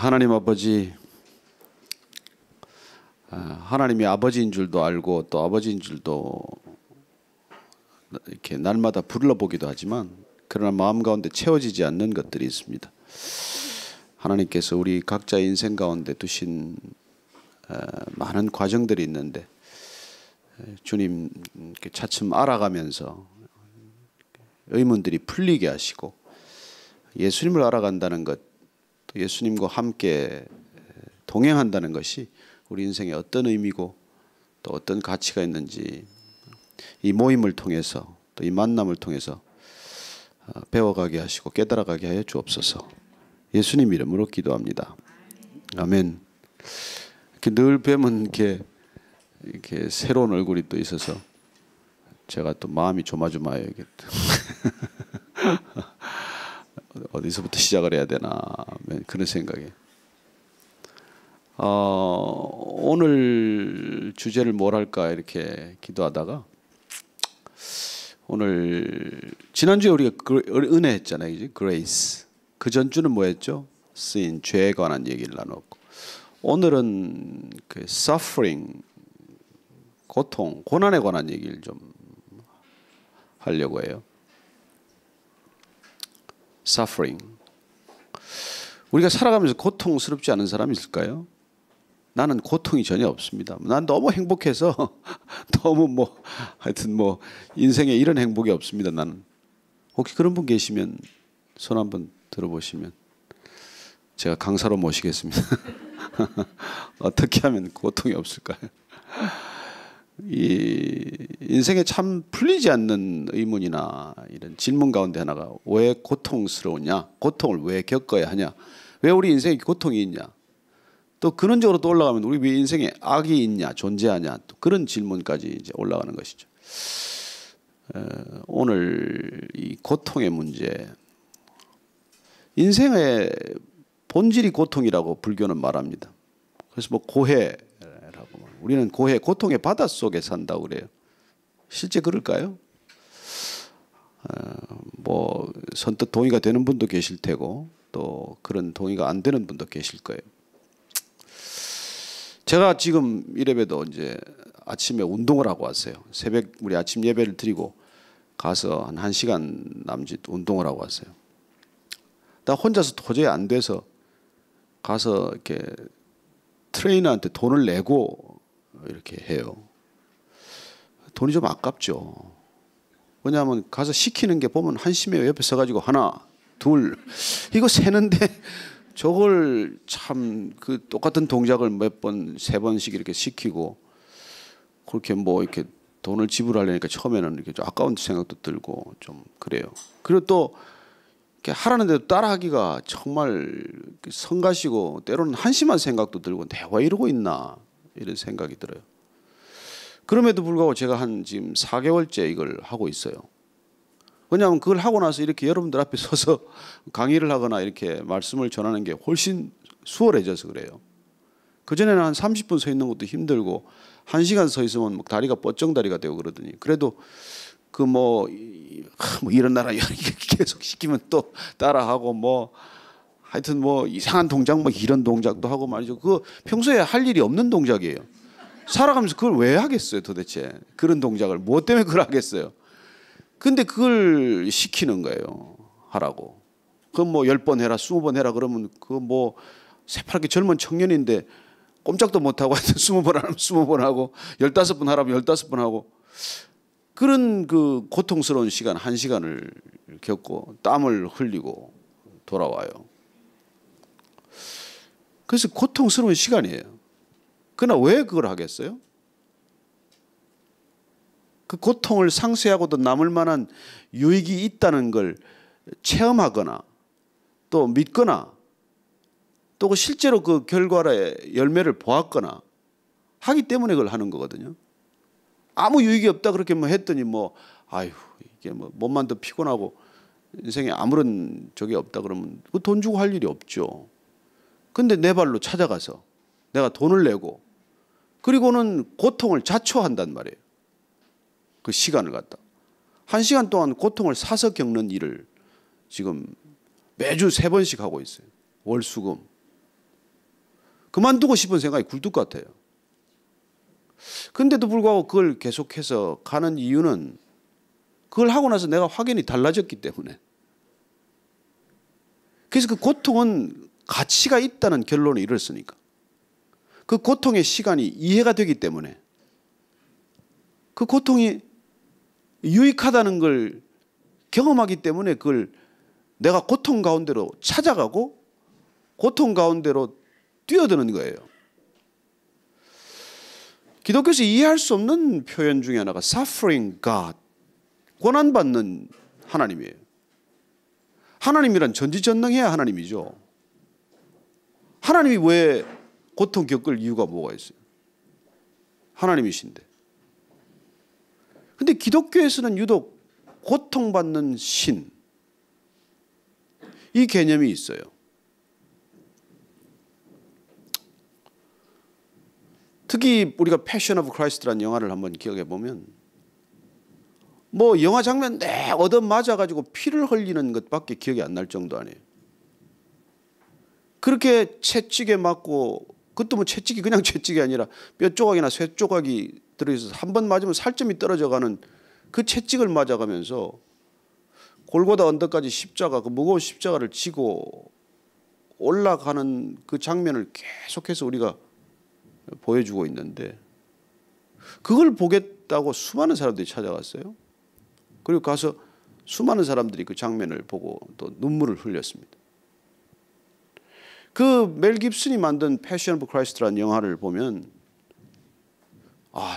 하나님 아버지, 하나님이 아버지인 줄도 알고 또 아버지인 줄도 이렇게 날마다 불러보기도 하지만 그러나 마음 가운데 채워지지 않는 것들이 있습니다. 하나님께서 우리 각자 인생 가운데 두신 많은 과정들이 있는데 주님 차츰 알아가면서 의문들이 풀리게 하시고 예수님을 알아간다는 것, 또 예수님과 함께 동행한다는 것이 우리 인생에 어떤 의미고 또 어떤 가치가 있는지 이 모임을 통해서 또 이 만남을 통해서 배워가게 하시고 깨달아가게 하여 주옵소서. 예수님 이름으로 기도합니다. 아멘. 이렇게 늘 뵈면 이렇게 새로운 얼굴이 또 있어서 제가 또 마음이 조마조마해요. 어디서부터 시작을 해야 되나 그런 생각에. 오늘 주제를 뭘 할까 이렇게 기도하다가 오늘 지난주에 우리가 은혜 했잖아요. 그지? Grace. 그 전주는 뭐였죠? sin, 죄에 관한 얘기를 나눴고 오늘은 그 suffering, 고통, 고난에 관한 얘기를 좀 하려고 해요. suffering. 우리가 살아가면서 고통스럽지 않은 사람이 있을까요? 나는 고통이 전혀 없습니다. 난 너무 행복해서 너무 하여튼 인생에 이런 행복이 없습니다. 나는. 혹시 그런 분 계시면 손 한번 들어보시면 제가 강사로 모시겠습니다. 어떻게 하면 고통이 없을까요? 이 인생에 참 풀리지 않는 의문이나 이런 질문 가운데 하나가 왜 고통스러우냐? 고통을 왜 겪어야 하냐? 왜 우리 인생에 고통이 있냐? 또 근원적으로 또 올라가면 우리 왜 인생에 악이 있냐? 존재하냐? 또 그런 질문까지 이제 올라가는 것이죠. 오늘 이 고통의 문제, 인생의 본질이 고통이라고 불교는 말합니다. 그래서 고해라고 우리는 고통의 바다 속에 산다고 그래요. 실제 그럴까요? 선뜻 동의가 되는 분도 계실 테고 또 그런 동의가 안 되는 분도 계실 거예요. 제가 지금 이래봬도 이제 아침에 운동을 하고 왔어요. 새벽 우리 아침 예배를 드리고 가서 한 1시간 남짓 운동을 하고 왔어요. 나 혼자서 도저히 안 돼서 가서 이렇게 트레이너한테 돈을 내고 이렇게 해요. 돈이 좀 아깝죠. 왜냐하면 가서 시키는 게 보면 한심해요. 옆에 서가지고 하나, 둘 이거 세는데 저걸 참 그 똑같은 동작을 몇 번, 3번씩 이렇게 시키고 그렇게 이렇게 돈을 지불하려니까 처음에는 이렇게 좀 아까운 생각도 들고 좀 그래요. 그리고 또 이렇게 하라는데도 따라하기가 정말 성가시고 때로는 한심한 생각도 들고 내가 왜 이러고 있나 이런 생각이 들어요. 그럼에도 불구하고 제가 지금 4개월째 이걸 하고 있어요. 왜냐하면 그걸 하고 나서 이렇게 여러분들 앞에 서서 강의를 하거나 이렇게 말씀을 전하는 게 훨씬 수월해져서 그래요. 그전에는 한 30분 서 있는 것도 힘들고 1시간 서 있으면 다리가 뻗정다리가 되고 그러더니 그래도 일어나라 이렇게 계속 시키면 또 따라하고 하여튼 이상한 동작 이런 동작도 하고 말이죠. 그거 평소에 할 일이 없는 동작이에요. 살아가면서 그걸 왜 하겠어요 도대체. 그런 동작을 무엇 때문에 그걸 하겠어요. 근데 그걸 시키는 거예요. 하라고. 그럼 10번 해라 20번 해라 그러면 새파랗게 젊은 청년인데 꼼짝도 못하고 하여튼 20번 하면 20번 하고 15번 하라면 15번 하고 그런 그 고통스러운 시간 1시간을 겪고 땀을 흘리고 돌아와요. 그래서 고통스러운 시간이에요. 그러나 왜 그걸 하겠어요? 그 고통을 상쇄하고도 남을 만한 유익이 있다는 걸 체험하거나 또 믿거나 또 실제로 그 결과의 열매를 보았거나 하기 때문에 그걸 하는 거거든요. 아무 유익이 없다 그렇게 했더니 이게 몸만 더 피곤하고 인생에 아무런 적이 없다 그러면 돈 주고 할 일이 없죠. 근데 내 발로 찾아가서 내가 돈을 내고 그리고는 고통을 자초한단 말이에요. 그 시간을 갖다 1시간 동안 고통을 사서 겪는 일을 지금 매주 3번씩 하고 있어요. 월, 수, 금. 그만두고 싶은 생각이 굴뚝 같아요. 근데도 불구하고 그걸 계속해서 가는 이유는 그걸 하고 나서 내가 확연히 달라졌기 때문에. 그래서 그 고통은 가치가 있다는 결론에 이르렀으니까. 그 고통의 시간이 이해가 되기 때문에. 그 고통이 유익하다는 걸 경험하기 때문에 그걸 내가 고통 가운데로 찾아가고 고통 가운데로 뛰어드는 거예요. 기독교에서 이해할 수 없는 표현 중에 하나가 suffering God, 고난받는 하나님이에요. 하나님이란 전지전능해야 하나님이죠. 하나님이 왜 고통 겪을 이유가 뭐가 있어요? 하나님이신데. 근데 기독교에서는 유독 고통받는 신, 이 개념이 있어요. 특히 우리가 패션 오브 크라이스트라는 영화를 한번 기억해 보면 뭐 영화 장면 얻어 맞아가지고 피를 흘리는 것밖에 기억이 안 날 정도 아니에요. 그렇게 채찍에 맞고, 그것도 뭐 채찍이 그냥 채찍이 아니라 뼈 조각이나 쇠 조각이 들어있어서 한 번 맞으면 살점이 떨어져가는 그 채찍을 맞아가면서 골고다 언덕까지 십자가, 그 무거운 십자가를 지고 올라가는 그 장면을 계속해서 우리가 보여주고 있는데, 그걸 보겠다고 수많은 사람들이 찾아갔어요. 그리고 가서 수많은 사람들이 그 장면을 보고 또 눈물을 흘렸습니다. 그 멜 깁슨이 만든 패션 오브 크라이스트라는 영화를 보면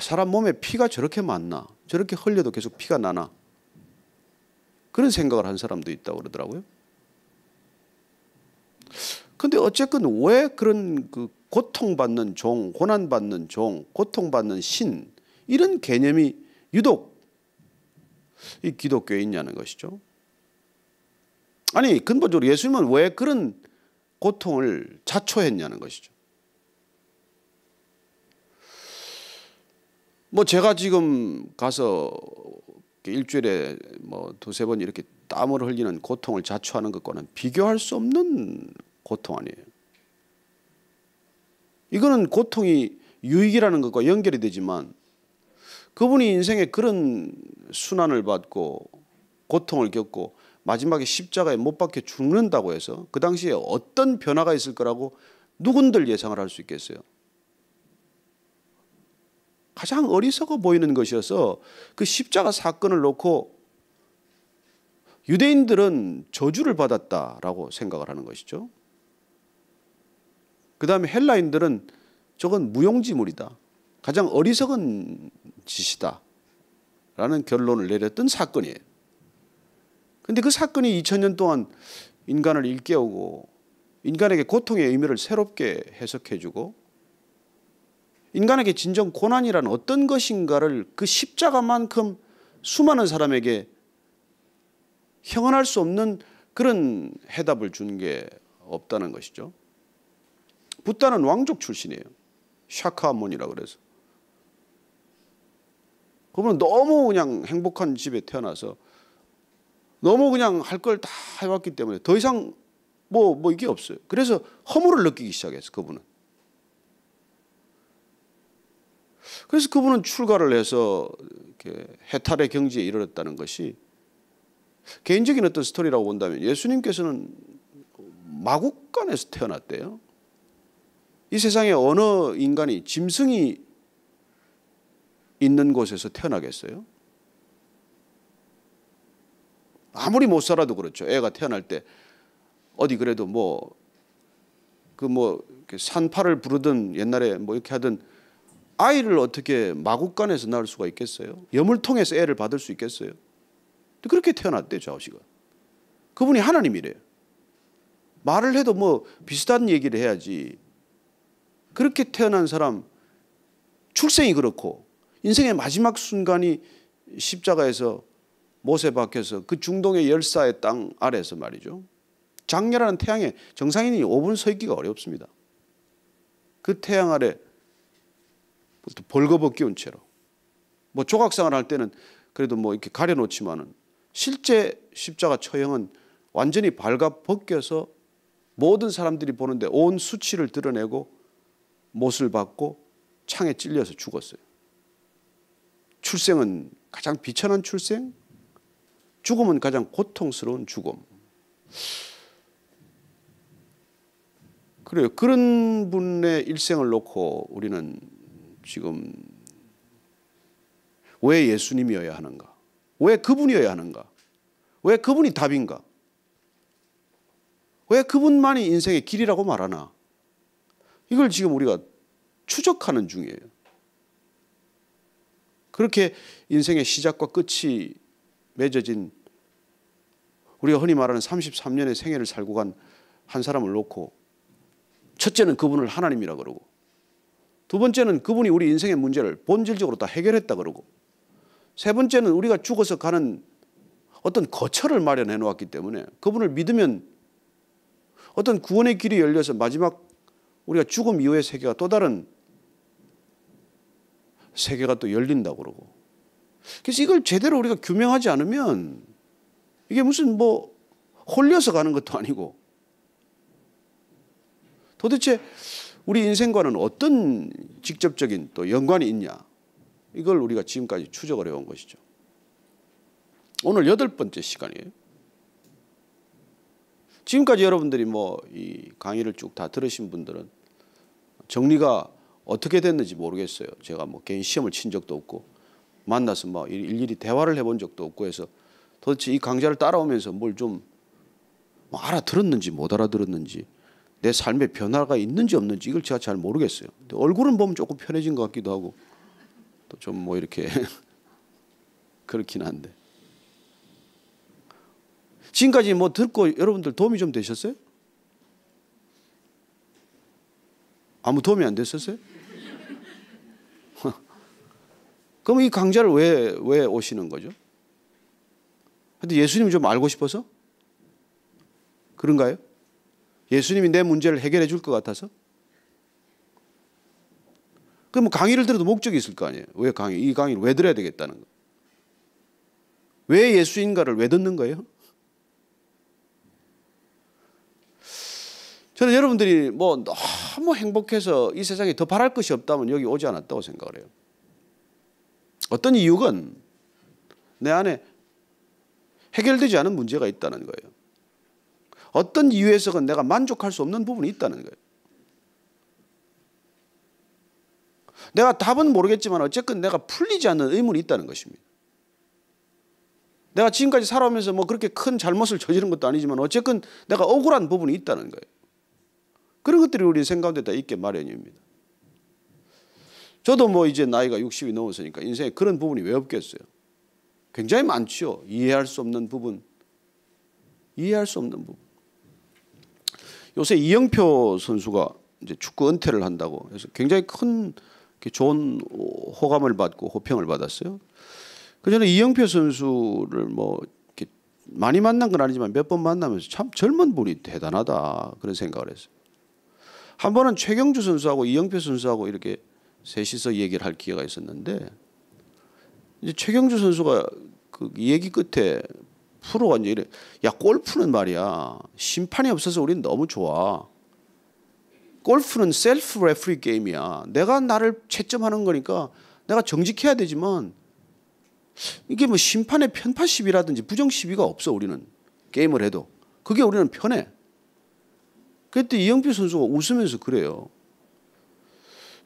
사람 몸에 피가 저렇게 많나, 저렇게 흘려도 계속 피가 나나, 그런 생각을 한 사람도 있다고 그러더라고요. 근데 어쨌건 왜 그런 그 고통받는 종, 고난받는 종, 고통받는 신, 이런 개념이 유독 이 기독교에 있냐는 것이죠. 아니, 근본적으로 예수님은 왜 그런 고통을 자초했냐는 것이죠. 뭐 제가 지금 가서 일주일에 뭐 두세 번 이렇게 땀을 흘리는 고통을 자초하는 것과는 비교할 수 없는 고통 아니에요. 이거는 고통이 유익이라는 것과 연결이 되지만, 그분이 인생에 그런 순환을 받고 고통을 겪고 마지막에 십자가에 못 박혀 죽는다고 해서 그 당시에 어떤 변화가 있을 거라고 누군들 예상을 할 수 있겠어요? 가장 어리석어 보이는 것이어서 그 십자가 사건을 놓고 유대인들은 저주를 받았다라고 생각을 하는 것이죠. 그 다음에 헬라인들은 저건 무용지물이다, 가장 어리석은 짓이다 라는 결론을 내렸던 사건이에요. 그런데 그 사건이 2000년 동안 인간을 일깨우고 인간에게 고통의 의미를 새롭게 해석해주고 인간에게 진정 고난이란 어떤 것인가를 그 십자가만큼 수많은 사람에게 형언할 수 없는 그런 해답을 준 게 없다는 것이죠. 붓다는 왕족 출신이에요. 샤카몬이라고 그래서. 그분은 너무 그냥 행복한 집에 태어나서 너무 그냥 할 걸 다 해왔기 때문에 더 이상 뭐 이게 없어요. 그래서 허물을 느끼기 시작했어요, 그분은. 그래서 그분은 출가를 해서 이렇게 해탈의 경지에 이르렀다는 것이 개인적인 어떤 스토리라고 본다면, 예수님께서는 마국간에서 태어났대요. 이 세상에 어느 인간이 짐승이 있는 곳에서 태어나겠어요? 아무리 못 살아도 그렇죠. 애가 태어날 때 어디 그래도 산파를 부르든 옛날에 뭐 이렇게 하든 아이를 어떻게 마국간에서 낳을 수가 있겠어요? 염을 통해서 애를 받을 수 있겠어요? 그렇게 태어났대요, 좌우씨가. 그분이 하나님이래요. 말을 해도 뭐 비슷한 얘기를 해야지. 그렇게 태어난 사람, 출생이 그렇고 인생의 마지막 순간이 십자가에서 못에 박혀서 그 중동의 열사의 땅 아래에서 말이죠. 장렬한 태양에 정상인이 5분 서 있기가 어렵습니다. 그 태양 아래 벌거벗 끼운 채로, 뭐 조각상을 할 때는 그래도 뭐 이렇게 가려놓지만은 실제 십자가 처형은 완전히 발가 벗겨서 모든 사람들이 보는데 온 수치를 드러내고 못을 받고 창에 찔려서 죽었어요. 출생은 가장 비천한 출생, 죽음은 가장 고통스러운 죽음. 그래요. 그런 분의 일생을 놓고 우리는 지금 왜 예수님이어야 하는가? 왜 그분이어야 하는가? 왜 그분이 답인가? 왜 그분만이 인생의 길이라고 말하나? 이걸 지금 우리가 추적하는 중이에요. 그렇게 인생의 시작과 끝이 맺어진 우리가 흔히 말하는 33년의 생애를 살고 간 한 사람을 놓고 첫째는 그분을 하나님이라 그러고 두 번째는 그분이 우리 인생의 문제를 본질적으로 다 해결했다 그러고 세 번째는 우리가 죽어서 가는 어떤 거처를 마련해 놓았기 때문에 그분을 믿으면 어떤 구원의 길이 열려서 마지막 우리가 죽음 이후의 세계가 또 다른 세계가 또 열린다고 그러고 그래서 이걸 제대로 우리가 규명하지 않으면 이게 무슨 뭐 홀려서 가는 것도 아니고 도대체 우리 인생과는 어떤 직접적인 또 연관이 있냐 이걸 우리가 지금까지 추적을 해온 것이죠. 오늘 8번째 시간이에요. 지금까지 여러분들이 뭐 이 강의를 쭉 다 들으신 분들은 정리가 어떻게 됐는지 모르겠어요. 제가 뭐 개인 시험을 친 적도 없고 만나서 뭐 일일이 대화를 해본 적도 없고 해서 도대체 이 강좌를 따라오면서 뭘 좀 알아들었는지 못 알아들었는지 내 삶에 변화가 있는지 없는지 이걸 제가 잘 모르겠어요. 근데 얼굴은 보면 조금 편해진 것 같기도 하고 또 좀 뭐 이렇게 그렇긴 한데 지금까지 뭐 듣고 여러분들 도움이 좀 되셨어요? 아무 도움이 안 됐었어요? 그럼 이 강좌를 왜 오시는 거죠? 근데 예수님을 좀 알고 싶어서? 그런가요? 예수님이 내 문제를 해결해 줄 것 같아서? 그럼 뭐 강의를 들어도 목적이 있을 거 아니에요? 왜 이 강의를 왜 들어야 되겠다는 거? 왜 예수인가를 왜 듣는 거예요? 저는 여러분들이 뭐 너무 행복해서 이 세상에 더 바랄 것이 없다면 여기 오지 않았다고 생각을 해요. 어떤 이유건 내 안에 해결되지 않은 문제가 있다는 거예요. 어떤 이유에서건 내가 만족할 수 없는 부분이 있다는 거예요. 내가 답은 모르겠지만 어쨌든 내가 풀리지 않는 의문이 있다는 것입니다. 내가 지금까지 살아오면서 뭐 그렇게 큰 잘못을 저지른 것도 아니지만 어쨌든 내가 억울한 부분이 있다는 거예요. 그런 것들이 우리 인생 가운데 다 있게 마련입니다. 저도 뭐 이제 나이가 60이 넘었으니까 인생에 그런 부분이 왜 없겠어요? 굉장히 많죠. 이해할 수 없는 부분. 요새 이영표 선수가 이제 축구 은퇴를 한다고 해서 굉장히 큰 좋은 호감을 받고 호평을 받았어요. 그 전에 이영표 선수를 뭐 이렇게 많이 만난 건 아니지만 몇 번 만나면서 참 젊은 분이 대단하다 그런 생각을 했어요. 한 번은 최경주 선수하고 이영표 선수하고 이렇게 셋이서 얘기를 할 기회가 있었는데 이제 최경주 선수가 그 얘기 끝에 프로가 이제 이래 야 골프는 말이야 심판이 없어서 우리는 너무 좋아. 골프는 셀프 레프리 게임이야. 내가 나를 채점하는 거니까 내가 정직해야 되지만 이게 뭐 심판의 편파 시비라든지 부정 시비가 없어. 우리는 게임을 해도 그게 우리는 편해. 그때 이영표 선수가 웃으면서 그래요.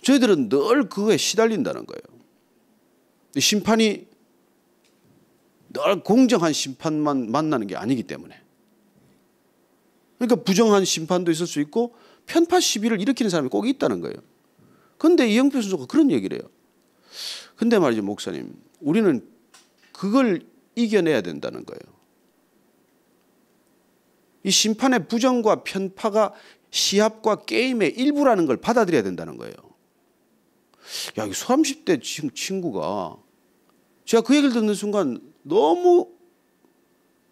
저희들은 늘 그거에 시달린다는 거예요. 심판이 늘 공정한 심판만 만나는 게 아니기 때문에. 그러니까 부정한 심판도 있을 수 있고 편파 시비를 일으키는 사람이 꼭 있다는 거예요. 그런데 이영표 선수가 그런 얘기를 해요. 근데 말이죠 목사님, 우리는 그걸 이겨내야 된다는 거예요. 이 심판의 부정과 편파가 시합과 게임의 일부라는 걸 받아들여야 된다는 거예요. 야, 이 30대 친구가 제가 그 얘기를 듣는 순간 너무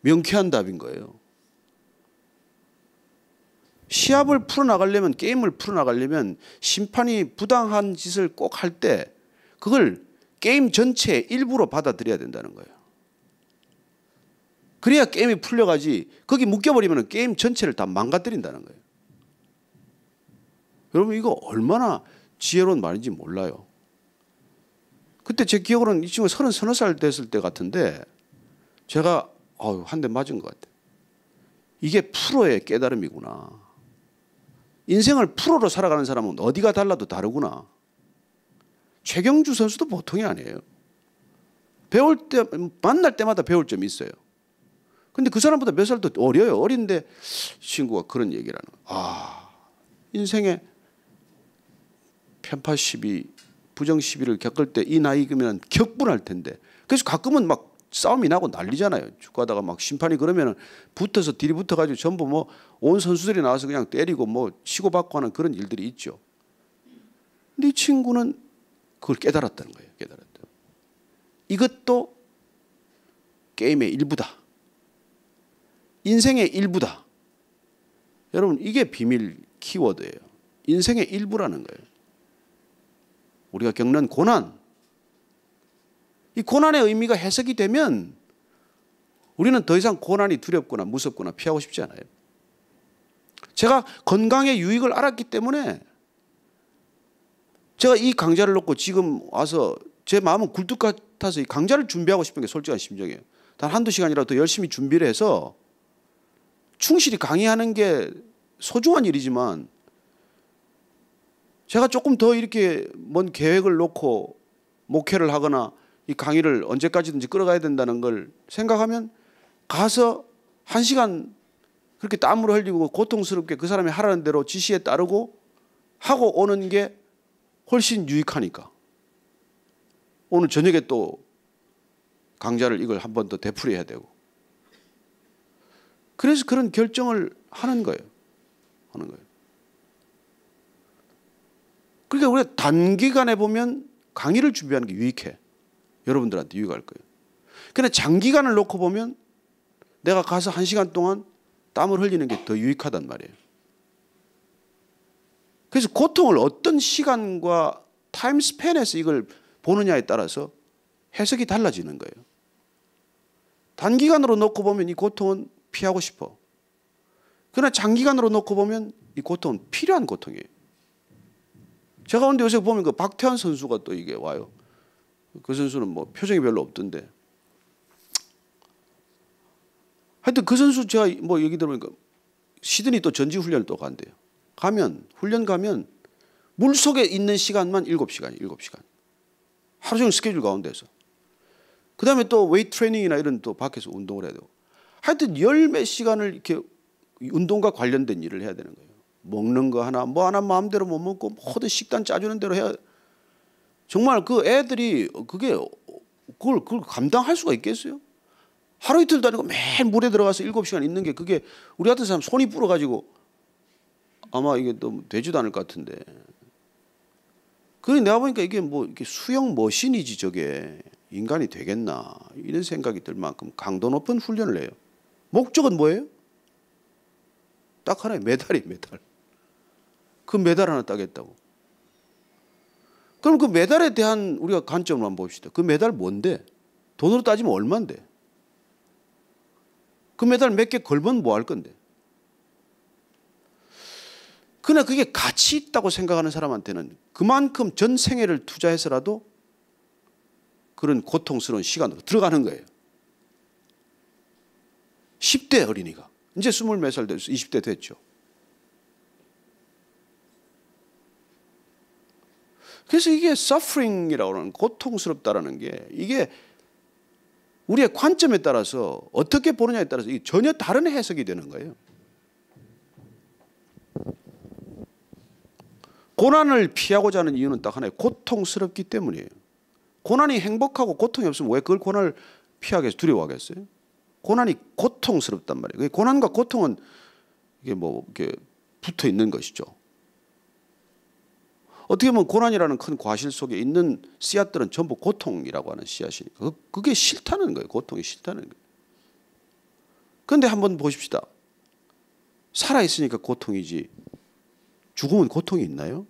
명쾌한 답인 거예요. 시합을 풀어나가려면 게임을 풀어나가려면 심판이 부당한 짓을 꼭 할 때 그걸 게임 전체의 일부로 받아들여야 된다는 거예요. 그래야 게임이 풀려가지 거기 묶여버리면 게임 전체를 다 망가뜨린다는 거예요. 여러분 이거 얼마나 지혜로운 말인지 몰라요. 그때 제 기억으로는 이 친구가 30살 됐을 때 같은데 제가 한 대 맞은 것 같아요. 이게 프로의 깨달음이구나. 인생을 프로로 살아가는 사람은 어디가 달라도 다르구나. 최경주 선수도 보통이 아니에요. 배울 때 만날 때마다 배울 점이 있어요. 근데 그 사람보다 몇 살 더 어려요. 어린데 친구가 그런 얘기를 하는 거예요. 인생에 편파 시비, 부정 시비를 겪을 때 이 나이면 격분할 텐데. 그래서 가끔은 막 싸움이 나고 난리잖아요. 축구하다가 막 심판이 그러면은 붙어서 들이붙어 가지고 전부 뭐 온 선수들이 나와서 그냥 때리고 뭐 치고받고 하는 그런 일들이 있죠. 근데 이 친구는 그걸 깨달았다는 거예요. 깨달았다. 이것도 게임의 일부다. 인생의 일부다. 여러분 이게 비밀 키워드예요. 인생의 일부라는 거예요. 우리가 겪는 고난, 이 고난의 의미가 해석이 되면 우리는 더 이상 고난이 두렵거나 무섭거나 피하고 싶지 않아요. 제가 건강의 유익을 알았기 때문에 제가 이 강좌를 놓고 지금 와서 제 마음은 굴뚝 같아서 이 강좌를 준비하고 싶은 게 솔직한 심정이에요. 단 한두 시간이라도 더 열심히 준비를 해서 충실히 강의하는 게 소중한 일이지만 제가 조금 더 이렇게 뭔 계획을 놓고 목회를 하거나 이 강의를 언제까지든지 끌어가야 된다는 걸 생각하면 가서 1시간 그렇게 땀을 흘리고 고통스럽게 그 사람이 하라는 대로 지시에 따르고 하고 오는 게 훨씬 유익하니까 오늘 저녁에 또 강좌를 이걸 한 번 더 되풀이해야 되고 그래서 그런 결정을 하는 거예요. 그러니까 우리가 단기간에 보면 강의를 준비하는 게 유익해. 여러분들한테 유익할 거예요. 그런데 장기간을 놓고 보면 내가 가서 1시간 동안 땀을 흘리는 게 더 유익하단 말이에요. 그래서 고통을 어떤 시간과 타임 스팬에서 이걸 보느냐에 따라서 해석이 달라지는 거예요. 단기간으로 놓고 보면 이 고통은 피하고 싶어. 그러나 장기간으로 놓고 보면 이 고통은 필요한 고통이에요. 제가 근데 요새 보면 그 박태환 선수가 또 이게 와요. 그 선수는 뭐 표정이 별로 없던데. 하여튼 그 선수 제가 뭐 얘기 들어보니까 시드니 또 전지훈련을 또 간대요. 훈련 가면 물속에 있는 시간만 7시간이에요. 7시간. 하루 종일 스케줄 가운데서. 그 다음에 또 웨이트 트레이닝이나 이런 또 밖에서 운동을 해야 되고. 하여튼 10몇 시간을 이렇게 운동과 관련된 일을 해야 되는 거예요. 먹는 거 하나 뭐 하나 마음대로 못 먹고 모든 식단 짜주는 대로 해야 정말 그 애들이 그걸 감당할 수가 있겠어요? 하루 이틀도 아니고 매일 물에 들어가서 7시간 있는 게 그게 우리 같은 사람 손이 불어가지고 아마 이게 너무 되지도 않을 것 같은데. 그래 내가 보니까 이게 뭐 이렇게 수영 머신이지 저게 인간이 되겠나 이런 생각이 들 만큼 강도 높은 훈련을 해요. 목적은 뭐예요? 딱 하나의 메달이에요. 메달. 그 메달 하나 따겠다고. 그럼 그 메달에 대한 우리가 관점을 한번 봅시다. 그 메달 뭔데? 돈으로 따지면 얼마인데? 그 메달 몇 개 걸면 뭐 할 건데? 그러나 그게 가치 있다고 생각하는 사람한테는 그만큼 전 생애를 투자해서라도 그런 고통스러운 시간으로 들어가는 거예요. 10대 어린이가 이제 20몇 살 돼서 20대 됐죠. 그래서 이게 suffering이라고 하는 고통스럽다라는 게 이게 우리의 관점에 따라서 어떻게 보느냐에 따라서 전혀 다른 해석이 되는 거예요. 고난을 피하고자 하는 이유는 딱 하나예요. 고통스럽기 때문이에요. 고난이 행복하고 고통이 없으면 왜 그걸 고난을 피하겠어요? 두려워하겠어요? 고난이 고통스럽단 말이에요. 고난과 고통은 이게 뭐 이렇게 붙어 있는 것이죠. 어떻게 보면 고난이라는 큰 과실 속에 있는 씨앗들은 전부 고통이라고 하는 씨앗이니까 그게 싫다는 거예요. 고통이 싫다는 거예요. 그런데 한번 보십시다. 살아있으니까 고통이지 죽으면 고통이 있나요?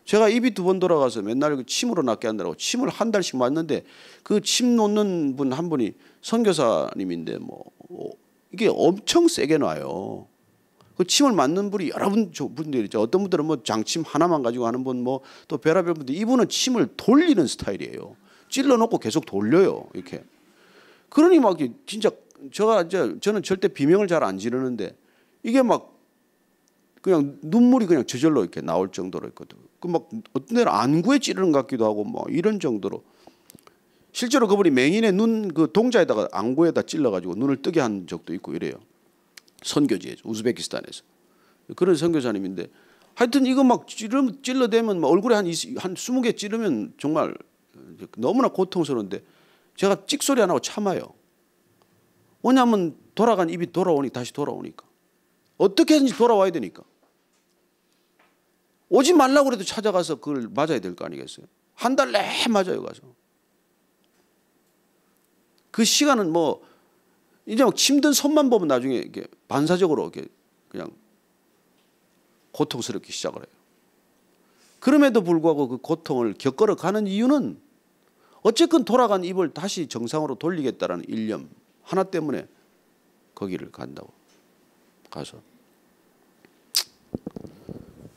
제가 입이 2번 돌아가서 맨날 침으로 낫게 한다고 침을 한 달씩 맞는데 그 침 놓는 분 한 분이 선교사님인데 뭐 이게 엄청 세게 놔요. 그 침을 맞는 분이 여러 분들이 있죠. 어떤 분들은 뭐 장침 하나만 가지고 하는 분, 뭐 또 별의별 분들, 이분은 침을 돌리는 스타일이에요. 찔러놓고 계속 돌려요. 이렇게. 그러니 막 진짜 저는 절대 비명을 잘 안 지르는데 이게 막 그냥 눈물이 그냥 저절로 이렇게 나올 정도로 있거든. 그 막 어떤 데는 안구에 찌르는 것 같기도 하고 뭐 이런 정도로. 실제로 그분이 맹인의 눈 그 동자에다가 안구에다 찔러가지고 눈을 뜨게 한 적도 있고 이래요. 선교지에서, 우즈베키스탄에서. 그런 선교사님인데 하여튼 이거 막 찔러대면 막 얼굴에 한 20개 찌르면 정말 너무나 고통스러운데 제가 찍소리 안 하고 참아요. 왜냐하면 돌아간 입이 다시 돌아오니까. 어떻게든지 돌아와야 되니까. 오지 말라고 그래도 찾아가서 그걸 맞아야 될 거 아니겠어요. 한 달 내내 맞아요 가서. 그 시간은 뭐 이제 막 힘든 손만 보면 나중에 이렇게 반사적으로 이렇게 그냥 고통스럽게 시작을 해요. 그럼에도 불구하고 그 고통을 겪으러 가는 이유는 어쨌건 돌아간 입을 다시 정상으로 돌리겠다라는 일념 하나 때문에 거기를 간다고 가서.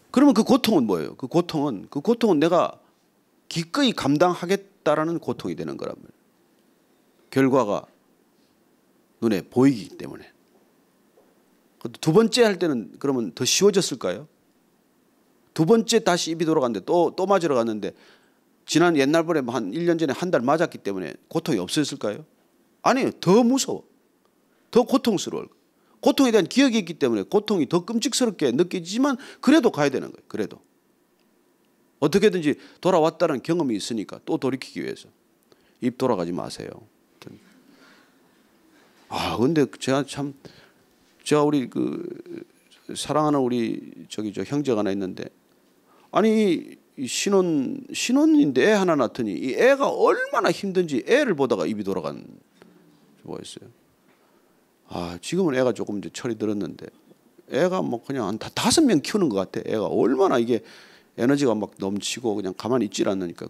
그러면 그 고통은 뭐예요? 그 고통은 내가 기꺼이 감당하겠다라는 고통이 되는 거란 말이에요. 결과가 눈에 보이기 때문에. 두 번째 할 때는 그러면 더 쉬워졌을까요? 두 번째 다시 입이 돌아갔는데 또 맞으러 갔는데 지난 옛날번에 한 1년 전에 한 달 맞았기 때문에 고통이 없었을까요? 아니에요. 더 무서워. 더 고통스러워. 고통에 대한 기억이 있기 때문에 고통이 더 끔찍스럽게 느껴지지만 그래도 가야 되는 거예요. 그래도. 어떻게든지 돌아왔다는 경험이 있으니까 또 돌이키기 위해서. 입 돌아가지 마세요. 근데 제가 우리 사랑하는 우리 저 형제가 하나 있는데 아니 신혼인데 애 하나 낳더니 이 애가 얼마나 힘든지 애를 보다가 입이 돌아간 경우가 있어요. 지금은 애가 조금 이제 철이 들었는데 애가 뭐 그냥 한 5명 키우는 것 같아. 애가 얼마나 이게 에너지가 막 넘치고 그냥 가만히 있질 않으니까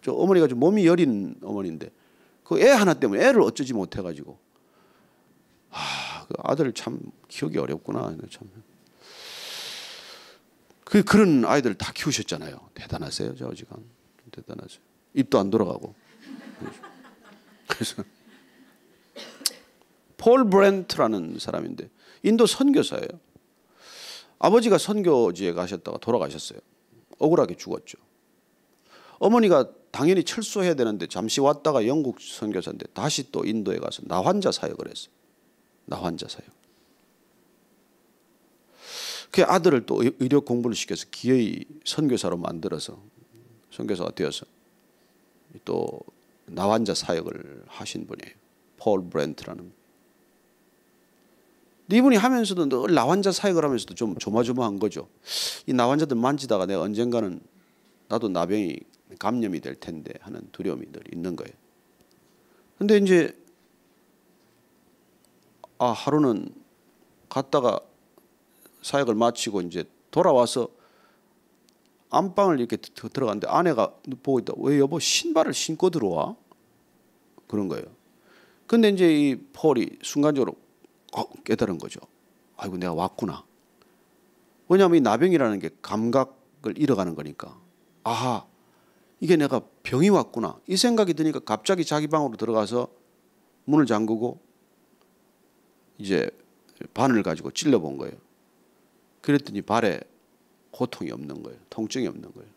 저 어머니가 좀 몸이 여린 어머니인데 그 애 하나 때문에 애를 어쩌지 못해가지고 그 아들 참 키우기 어렵구나. 참. 그런 아이들 다 키우셨잖아요. 대단하세요, 저 어지간. 대단하세요. 입도 안 돌아가고. 그래서 폴 브렌트라는 사람인데 인도 선교사예요. 아버지가 선교지에 가셨다가 돌아가셨어요. 억울하게 죽었죠. 어머니가 당연히 철수해야 되는데 잠시 왔다가 영국 선교사인데 다시 또 인도에 가서 나환자 사역을 했어요. 나환자 사역. 그 아들을 또 의료 공부를 시켜서 기어이 선교사로 만들어서 선교사가 되어서 또 나환자 사역을 하신 분이에요. 폴 브렌트라는. 이분이 하면서도 늘 나환자 사역을 하면서도 좀 조마조마한 거죠. 이 나환자들 만지다가 내가 언젠가는 나도 나병이 감염이 될 텐데 하는 두려움이 늘 있는 거예요. 근데 이제 하루는 갔다가 사역을 마치고 이제 돌아와서 안방을 이렇게 들어갔는데 아내가 보고 있다. 왜 여보 신발을 신고 들어와? 그런 거예요. 근데 이제 이 폴이 순간적으로 깨달은 거죠. 아이고 내가 왔구나. 왜냐하면 이 나병이라는 게 감각을 잃어가는 거니까. 이게 내가 병이 왔구나. 이 생각이 드니까 갑자기 자기 방으로 들어가서 문을 잠그고 이제 바늘 가지고 찔러본 거예요. 그랬더니 발에 고통이 없는 거예요. 통증이 없는 거예요.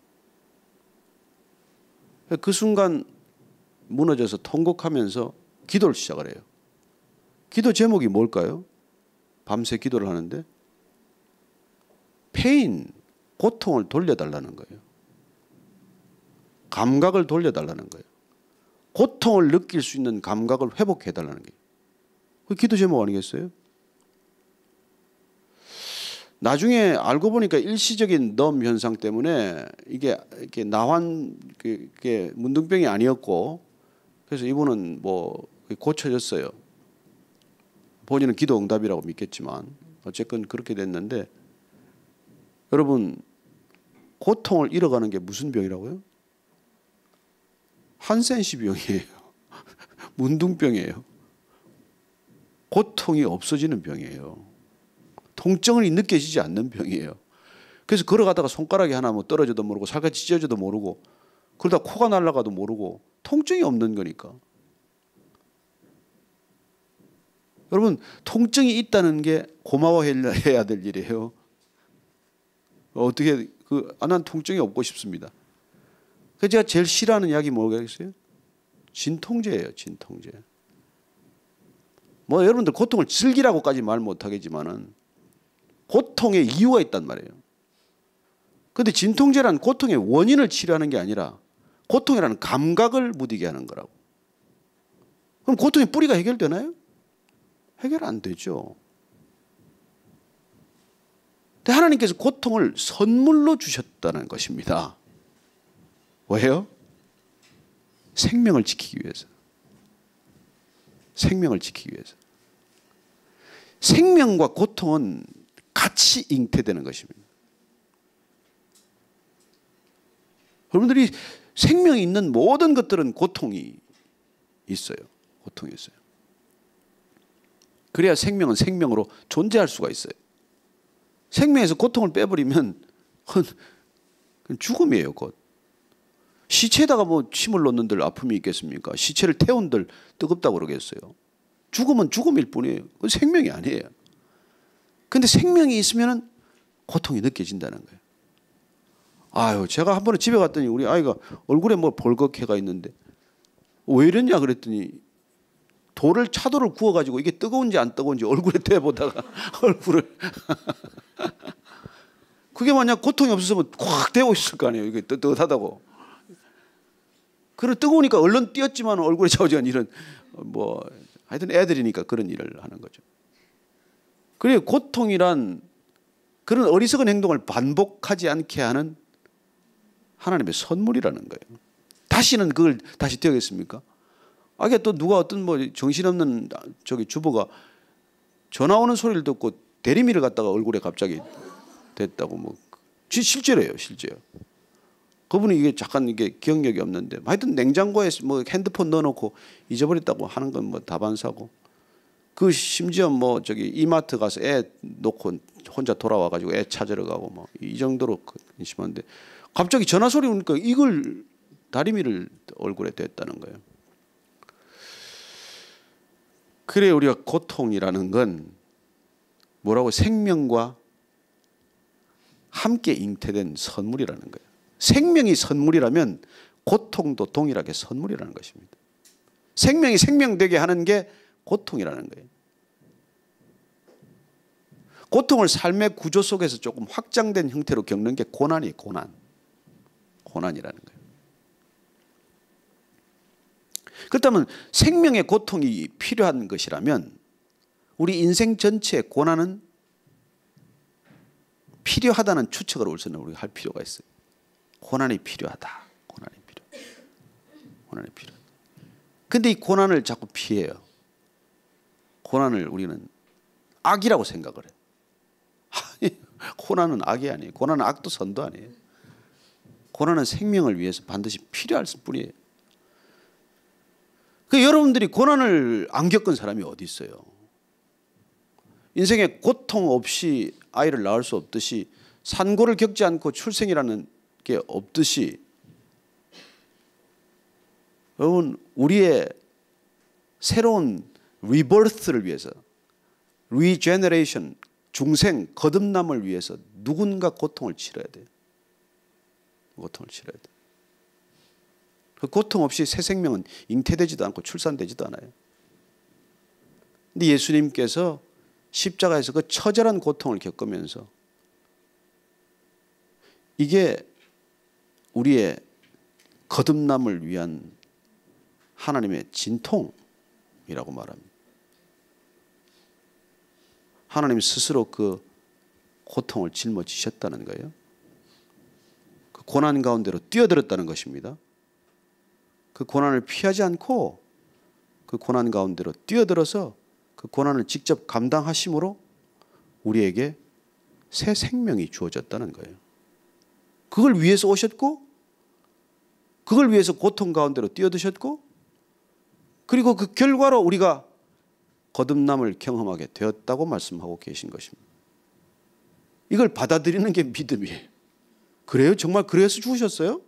그 순간 무너져서 통곡하면서 기도를 시작을 해요. 기도 제목이 뭘까요? 밤새 기도를 하는데 페인, 고통을 돌려달라는 거예요. 감각을 돌려달라는 거예요. 고통을 느낄 수 있는 감각을 회복해달라는 거예요. 그 기도 제목 아니겠어요? 나중에 알고 보니까 일시적인 넘 현상 때문에 이게 문둥병이 아니었고 그래서 이분은 뭐 고쳐졌어요. 본인은 기도 응답이라고 믿겠지만 어쨌건 그렇게 됐는데 여러분 고통을 잃어가는 게 무슨 병이라고요? 한센시 병이에요. 문둥병이에요. 고통이 없어지는 병이에요. 통증이 느껴지지 않는 병이에요. 그래서 걸어가다가 손가락이 하나 뭐 떨어져도 모르고 살갗이 찢어져도 모르고 그러다 코가 날아가도 모르고 통증이 없는 거니까. 여러분 통증이 있다는 게 고마워해야 될 일이에요. 어떻게 난 통증이 없고 싶습니다. 그래서 제가 제일 싫어하는 약이 뭐겠어요? 진통제예요. 진통제. 뭐 여러분들 고통을 즐기라고까지 말 못하겠지만은 고통의 이유가 있단 말이에요. 그런데 진통제란 고통의 원인을 치료하는 게 아니라 고통이라는 감각을 무디게 하는 거라고. 그럼 고통의 뿌리가 해결되나요? 해결 안 되죠. 근데 하나님께서 고통을 선물로 주셨다는 것입니다. 왜요? 생명을 지키기 위해서. 생명을 지키기 위해서. 생명과 고통은 같이 잉태되는 것입니다. 여러분들이 생명이 있는 모든 것들은 고통이 있어요. 고통이 있어요. 그래야 생명은 생명으로 존재할 수가 있어요. 생명에서 고통을 빼버리면 죽음이에요. 곧. 시체에다가 뭐 침을 놓는들 아픔이 있겠습니까? 시체를 태운들 뜨겁다고 그러겠어요. 죽음은 죽음일 뿐이에요. 그건 생명이 아니에요. 그런데 생명이 있으면 고통이 느껴진다는 거예요. 아유, 제가 한 번에 집에 갔더니 우리 아이가 얼굴에 뭐 벌겋게가 있는데 왜 이랬냐 그랬더니 차돌을 구워가지고 이게 뜨거운지 안 뜨거운지 얼굴에 대보다가 얼굴을 그게 만약 고통이 없었으면 콱 대고 있을 거 아니에요. 이게 뜨뜻하다고. 그래 뜨거우니까 얼른 뛰었지만 얼굴에 차오지간 이런 뭐 하여튼 애들이니까 그런 일을 하는 거죠. 그래 고통이란 그런 어리석은 행동을 반복하지 않게 하는 하나님의 선물이라는 거예요. 다시는 그걸 다시 되겠습니까? 이게 또 누가 어떤 뭐 정신없는 주부가 전화 오는 소리를 듣고 대리미를 갖다가 얼굴에 갑자기 됐다고 뭐 실제로예요, 실제요. 그분이 이게 잠깐 이게 기억력이 없는데 하여튼 냉장고에 뭐 핸드폰 넣어놓고 잊어버렸다고 하는 건 뭐 다반사고 그 심지어 뭐 이마트 가서 애 놓고 혼자 돌아와가지고 애 찾으러 가고 뭐 이 정도로 심한데 갑자기 전화 소리 오니까 이걸 다리미를 얼굴에 댔다는 거예요. 그래 우리가 고통이라는 건 뭐라고 생명과 함께 잉태된 선물이라는 거예요. 생명이 선물이라면 고통도 동일하게 선물이라는 것입니다. 생명이 생명되게 하는 게 고통이라는 거예요. 고통을 삶의 구조 속에서 조금 확장된 형태로 겪는 게 고난이에요. 고난이라는 거예요. 그렇다면 생명의 고통이 필요한 것이라면 우리 인생 전체의 고난은 필요하다는 추측을 우선은 우리가 할 필요가 있어요. 고난이 필요하다. 고난이 필요하다. 근데 이 고난을 자꾸 피해요. 고난을 우리는 악이라고 생각을 해요. 아니, 고난은 악이 아니에요. 고난은 악도 선도 아니에요. 고난은 생명을 위해서 반드시 필요할 뿐이에요. 여러분들이 고난을 안 겪은 사람이 어디 있어요? 인생에 고통 없이 아이를 낳을 수 없듯이 산고를 겪지 않고 출생이라는 게 없듯이 여러분 우리의 새로운 리버스를 위해서 리제너레이션 중생 거듭남을 위해서 누군가 고통을 치러야 돼요. 고통을 치러야 돼요. 그 고통 없이 새 생명은 잉태되지도 않고 출산되지도 않아요. 근데 예수님께서 십자가에서 그 처절한 고통을 겪으면서 이게 우리의 거듭남을 위한 하나님의 진통이라고 말합니다. 하나님 스스로 그 고통을 짊어지셨다는 거예요. 그 고난 가운데로 뛰어들었다는 것입니다. 그 고난을 피하지 않고 그 고난 가운데로 뛰어들어서 그 고난을 직접 감당하심으로 우리에게 새 생명이 주어졌다는 거예요. 그걸 위해서 오셨고 그걸 위해서 고통 가운데로 뛰어드셨고 그리고 그 결과로 우리가 거듭남을 경험하게 되었다고 말씀하고 계신 것입니다. 이걸 받아들이는 게 믿음이에요. 그래요? 정말 그래서 죽으셨어요?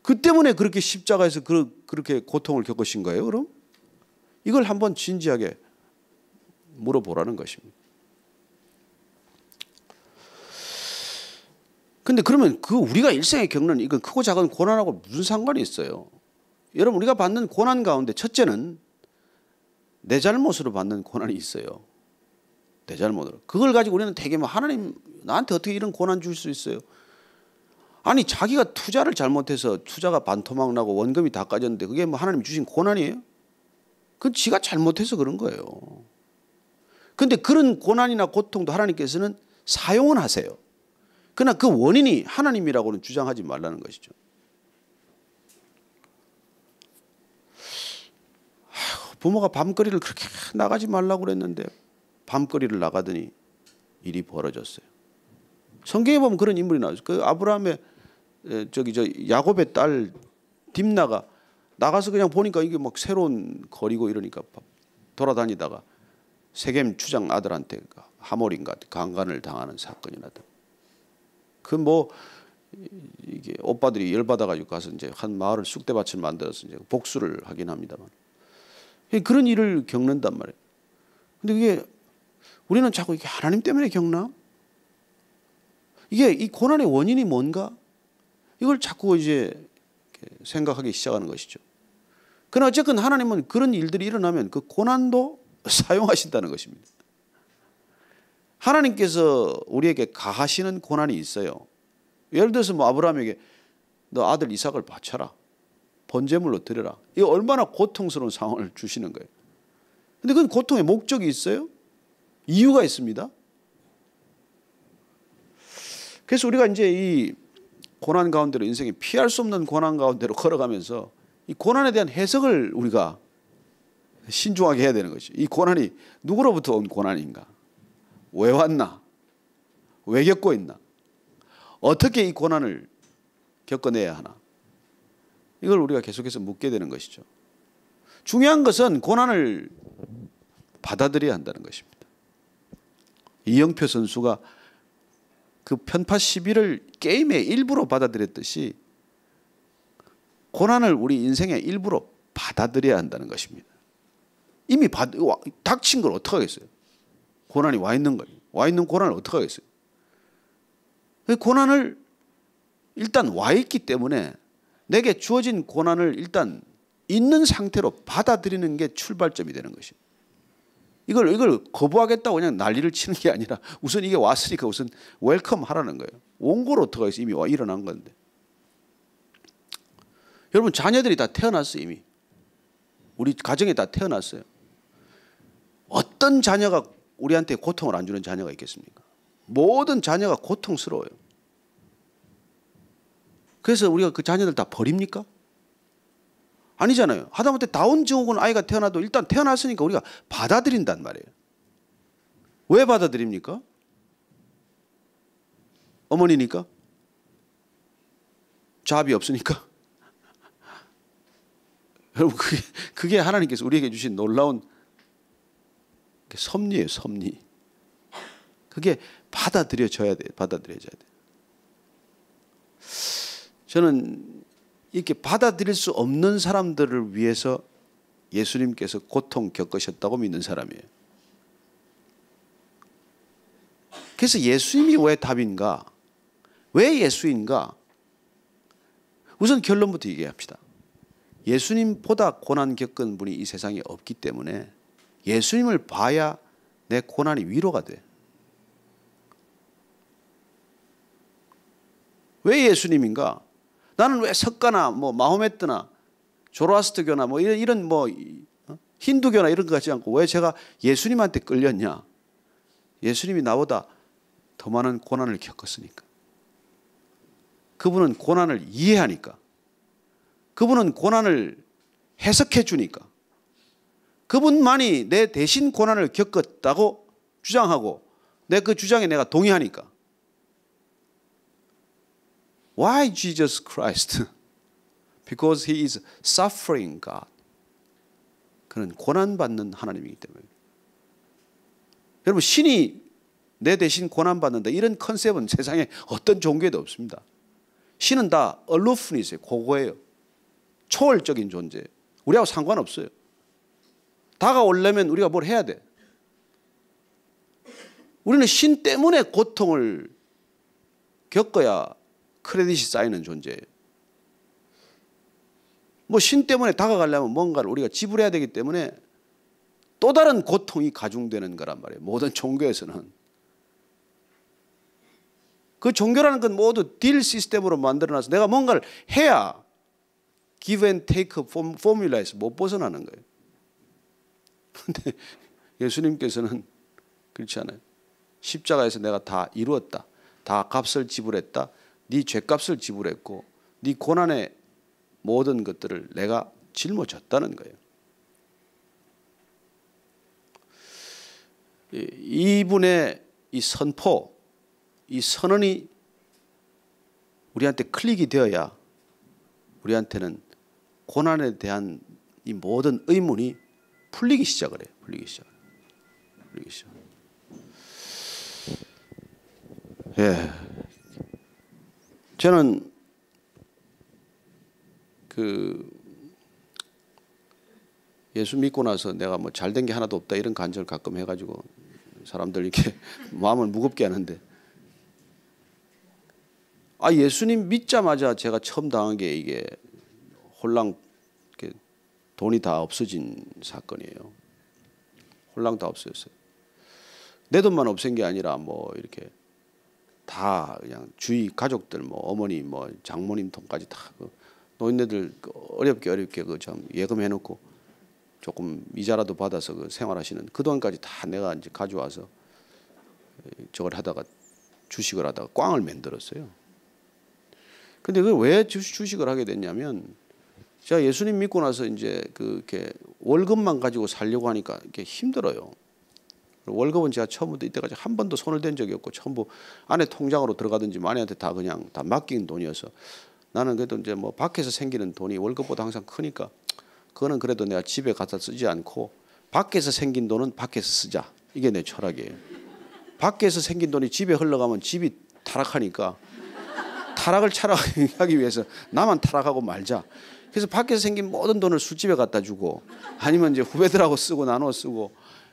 그 때문에 그렇게 십자가에서 그렇게 고통을 겪으신 거예요, 그럼? 이걸 한번 진지하게 물어보라는 것입니다. 근데 그러면 우리가 일생에 겪는 이건 크고 작은 고난하고 무슨 상관이 있어요? 여러분, 우리가 받는 고난 가운데 첫째는 내 잘못으로 받는 고난이 있어요. 내 잘못으로. 그걸 가지고 우리는 되게 하나님 나한테 어떻게 이런 고난 줄 수 있어요? 아니, 자기가 투자를 잘못해서 투자가 반토막 나고 원금이 다 까졌는데 그게 하나님이 주신 고난이에요? 그건 지가 잘못해서 그런 거예요. 그런데 그런 고난이나 고통도 하나님께서는 사용은 하세요. 그러나 그 원인이 하나님이라고는 주장하지 말라는 것이죠. 부모가 밤거리를 그렇게 나가지 말라고 그랬는데 밤거리를 나가더니 일이 벌어졌어요. 성경에 보면 그런 인물이 나와요. 그 아브라함의 야곱의 딸 딥나가 나가서 그냥 보니까 이게 막 새로운 거리고 이러니까 돌아다니다가 세겜 추장 아들한테 하몰인가 강간을 당하는 사건이 나다. 이게 오빠들이 열받아가지고 가서 이제 한 마을을 쑥대밭을 만들어서 이제 복수를 하긴 합니다만 그런 일을 겪는단 말이에요. 근데 그게 우리는 자꾸 이게 하나님 때문에 겪나? 이게 이 고난의 원인이 뭔가? 이걸 자꾸 이제 생각하기 시작하는 것이죠. 그러나 어쨌든 하나님은 그런 일들이 일어나면 그 고난도 사용하신다는 것입니다. 하나님께서 우리에게 가하시는 고난이 있어요. 예를 들어서 아브라함에게 너 아들 이삭을 바쳐라. 번제물로 드려라. 이거 얼마나 고통스러운 상황을 주시는 거예요. 근데 그건 고통의 목적이 있어요? 이유가 있습니다. 그래서 우리가 이제 이 고난 가운데로 인생에 피할 수 없는 고난 가운데로 걸어가면서 이 고난에 대한 해석을 우리가 신중하게 해야 되는 것이 이 고난이 누구로부터 온 고난인가? 왜 왔나? 왜 겪고 있나? 어떻게 이 고난을 겪어내야 하나? 이걸 우리가 계속해서 묻게 되는 것이죠. 중요한 것은 고난을 받아들여야 한다는 것입니다. 이영표 선수가 그 편파 시비를 게임의 일부로 받아들였듯이 고난을 우리 인생의 일부로 받아들여야 한다는 것입니다. 이미 닥친 걸 어떻게 하겠어요? 고난이 와 있는 거예요. 와 있는 고난을 어떻게 하겠어요? 고난을 일단 와 있기 때문에 내게 주어진 고난을 일단 있는 상태로 받아들이는 게 출발점이 되는 것이에요. 이걸 거부하겠다고 그냥 난리를 치는 게 아니라 우선 이게 왔으니까 우선 웰컴 하라는 거예요. 원고를 어떻게 하겠어요? 이미 일어난 건데. 여러분, 자녀들이 다 태어났어요. 이미. 우리 가정에 다 태어났어요. 어떤 자녀가 우리한테 고통을 안 주는 자녀가 있겠습니까? 모든 자녀가 고통스러워요. 그래서 우리가 그 자녀들 다 버립니까? 아니잖아요. 하다못해 다운 증후군 아이가 태어나도 일단 태어났으니까 우리가 받아들인단 말이에요. 왜 받아들입니까? 어머니니까? 잡이 없으니까? 여러분, 그게 하나님께서 우리에게 주신 놀라운 섭리예요, 섭리. 그게 받아들여져야 돼요. 받아들여져야 돼요. 저는 이렇게 받아들일 수 없는 사람들을 위해서 예수님께서 고통 겪으셨다고 믿는 사람이에요. 그래서 예수님이 왜 답인가? 왜 예수인가? 우선 결론부터 얘기합시다. 예수님보다 고난 겪은 분이 이 세상에 없기 때문에 예수님을 봐야 내 고난이 위로가 돼. 왜 예수님인가? 나는 왜 석가나 마호메트나 조로아스터교나 이런 힌두교나 이런 것 같지 않고 왜 제가 예수님한테 끌렸냐? 예수님이 나보다 더 많은 고난을 겪었으니까. 그분은 고난을 이해하니까. 그분은 고난을 해석해 주니까. 그분만이 내 대신 고난을 겪었다고 주장하고 내 그 주장에 내가 동의하니까. Why Jesus Christ? Because He is suffering God. 그는 고난받는 하나님이기 때문에. 여러분, 신이 내 대신 고난받는다. 이런 컨셉은 세상에 어떤 종교에도 없습니다. 신은 다 aloofness예요. 고거예요. 초월적인 존재. 우리하고 상관없어요. 다가오려면 우리가 뭘 해야 돼. 우리는 신 때문에 고통을 겪어야 크레딧이 쌓이는 존재예요. 뭐 신 때문에 다가가려면 뭔가를 우리가 지불해야 되기 때문에 또 다른 고통이 가중되는 거란 말이에요. 모든 종교에서는. 그 종교라는 건 모두 딜 시스템으로 만들어놔서 내가 뭔가를 해야 give and take 포뮬라에서 못 벗어나는 거예요. 그런데 예수님께서는 그렇지 않아요. 십자가에서 내가 다 이루었다. 다 값을 지불했다. 네 죄값을 지불했고 네 고난의 모든 것들을 내가 짊어졌다는 거예요. 이분의 이 선포, 이 선언이 우리한테 클릭이 되어야 우리한테는 고난에 대한 이 모든 의문이 풀리기 시작을 해요. 풀리기 시작. 예. 저는 예수 믿고 나서 내가 뭐 잘된 게 하나도 없다 이런 간증을 가끔 해가지고 사람들 이렇게 마음을 무겁게 하는데, 예수님 믿자마자 제가 처음 당한 게 이게 홀랑 돈이 다 없어진 사건이에요. 홀랑 다 없어졌어요. 내 돈만 없앤 게 아니라 뭐 이렇게 다 그냥 주위 가족들 뭐 어머니 뭐 장모님 돈까지 다 노인네들 어렵게 그 참 예금해놓고 조금 이자라도 받아서 그 생활하시는 그 돈까지 다 내가 이제 가져와서 저걸 하다가 주식을 하다가 꽝을 만들었어요. 근데 그 왜 주식을 하게 됐냐면 제가 예수님 믿고 나서 이제 그렇게 월급만 가지고 살려고 하니까 이게 힘들어요. 월급은 제가 처음부터 이때까지 한 번도 손을 댄 적이 없고 전부 아내 통장으로 들어가든지 아내한테 다 그냥 다 맡긴 돈이어서 나는 그래도 이제 뭐 밖에서 생기는 돈이 월급보다 항상 크니까 그거는 그래도 내가 집에 갖다 쓰지 않고 밖에서 생긴 돈은 밖에서 쓰자. 이게 내 철학이에요. 밖에서 생긴 돈이 집에 흘러가면 집이 타락하니까 타락을 차락하기 위해서 나만 타락하고 말자. 그래서 밖에서 생긴 모든 돈을 술집에 갖다 주고 아니면 이제 후배들하고 쓰고 나눠 쓰고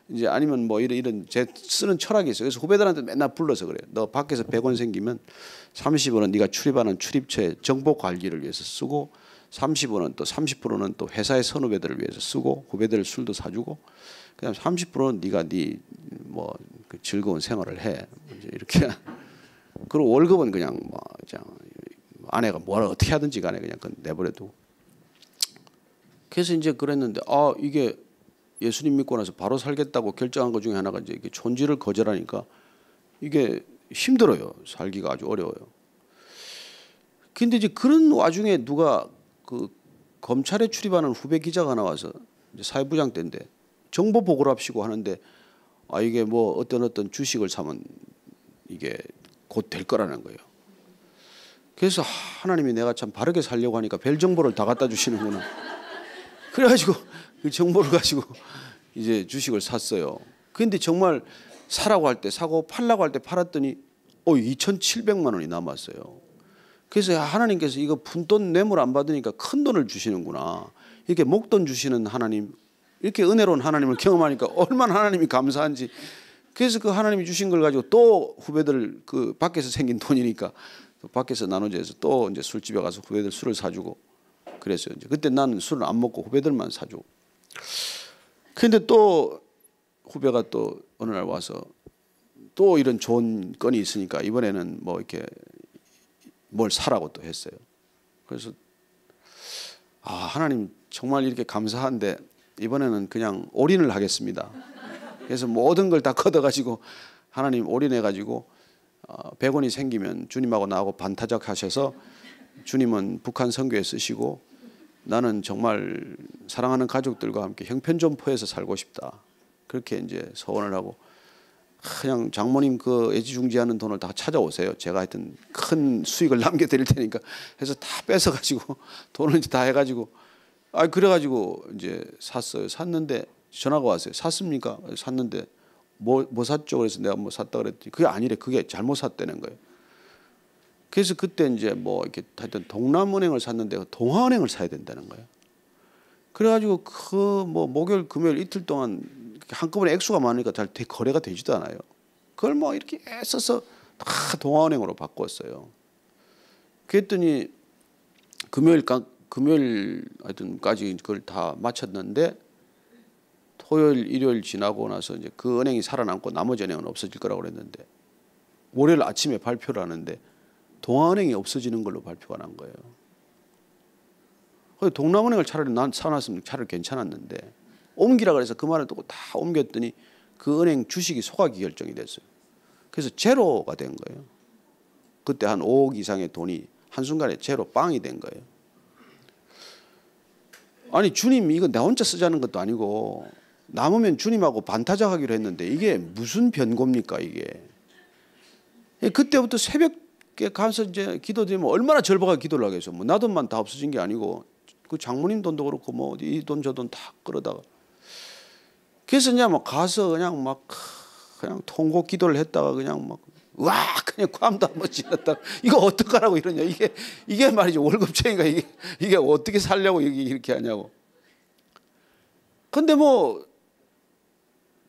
이제 아니면 뭐 이런 제 쓰는 철학이 있어요. 그래서 후배들한테 맨날 불러서 그래요. 너 밖에서 100원 생기면 30원은 네가 출입하는 출입처의 정보 관리를 위해서 쓰고 30원은 또 30%는 또 회사의 선후배들을 위해서 쓰고 후배들 술도 사주고 그다음 30%는 네가 뭐 그 즐거운 생활을 해. 이제 이렇게 그리고 월급은 그냥 뭐 그냥 아내가 뭐라 어떻게 하든지 간에 그냥 내버려두고. 그래서 이제 그랬는데 이게 예수님 믿고 나서 바로 살겠다고 결정한 것 중에 하나가 이제 이게 촌지를 거절하니까 이게 힘들어요. 살기가 아주 어려워요. 근데 이제 그런 와중에 누가 그 검찰에 출입하는 후배 기자가 나와서 이제 사회부장 때인데 정보 보고를 합시고 하는데 이게 뭐 어떤 주식을 사면 이게 곧 될 거라는 거예요. 그래서 하나님이 내가 참 바르게 살려고 하니까 별 정보를 다 갖다 주시는구나. 그래가지고 그 정보를 가지고 이제 주식을 샀어요. 그런데 정말 사라고 할 때 사고 팔라고 할 때 팔았더니 2,700만 원이 남았어요. 그래서 하나님께서 이거 푼돈 뇌물 안 받으니까 큰 돈을 주시는구나. 이렇게 목돈 주시는 하나님, 이렇게 은혜로운 하나님을 경험하니까 얼마나 하나님이 감사한지. 그래서 그 하나님이 주신 걸 가지고 또 후배들 그 밖에서 생긴 돈이니까 밖에서 나눠져서 또 이제 술집에 가서 후배들 술을 사주고 그랬어요. 이제 그때 나는 술을 안 먹고 후배들만 사주고. 그런데 또 후배가 또 어느 날 와서 또 이런 좋은 건이 있으니까 이번에는 뭐 이렇게 뭘 사라고 또 했어요. 그래서 하나님 정말 이렇게 감사한데 이번에는 그냥 올인을 하겠습니다. 그래서 모든 걸 다 걷어가지고 하나님 올인해가지고 100원이 생기면 주님하고 나하고 반타작 하셔서 주님은 북한 선교에 쓰시고 나는 정말 사랑하는 가족들과 함께 형편점포에서 살고 싶다. 그렇게 이제 서원을 하고 그냥 장모님 그 애지중지하는 돈을 다 찾아오세요. 제가 하여튼 큰 수익을 남겨드릴 테니까 해서 다 뺏어가지고 돈을 다 해가지고 그래가지고 이제 샀어요. 샀는데 전화가 왔어요. 샀습니까? 샀는데 뭐 샀죠? 그래서 내가 뭐 샀다 그랬더니 그게 아니래. 그게 잘못 샀다는 거예요. 그래서 그때 이제 뭐 이렇게 하여튼 동남은행을 샀는데 동아은행을 사야 된다는 거예요. 그래가지고 그 뭐 목요일 금요일 이틀 동안 한꺼번에 액수가 많으니까 잘 거래가 되지도 않아요. 그걸 뭐 이렇게 애써서 다 동아은행으로 바꿨어요. 그랬더니 금요일 하여튼까지 그걸 다 마쳤는데 토요일 일요일 지나고 나서 이제 그 은행이 살아남고 나머지 은행은 없어질 거라고 그랬는데 월요일 아침에 발표를 하는데 동아은행이 없어지는 걸로 발표가 난 거예요. 동남은행을 차라리 난 사놨으면 차라리 괜찮았는데 옮기라 그래서 그 말을 듣고 다 옮겼더니 그 은행 주식이 소각이 결정이 됐어요. 그래서 제로가 된 거예요. 그때 한 5억 이상의 돈이 한순간에 제로 빵이 된 거예요. 아니 주님 이거 나 혼자 쓰자는 것도 아니고 남으면 주님하고 반타작하기로 했는데 이게 무슨 변고입니까 이게. 그때부터 새벽에 가서 이제 기도드리면 얼마나 절박하게 기도를 하겠어. 뭐 나 돈만 다 없어진 게 아니고 그 장모님 돈도 그렇고 뭐 이 돈 저 돈 다 끌어다가 그래서 그냥 막 가서 그냥 막 그냥 통곡 기도를 했다가 그냥 막 와 그냥 괌도 한번 지났다. 이거 어떡하라고 이러냐. 이게 말이죠. 월급쟁이가 이게 어떻게 살려고 이렇게 하냐고. 근데 뭐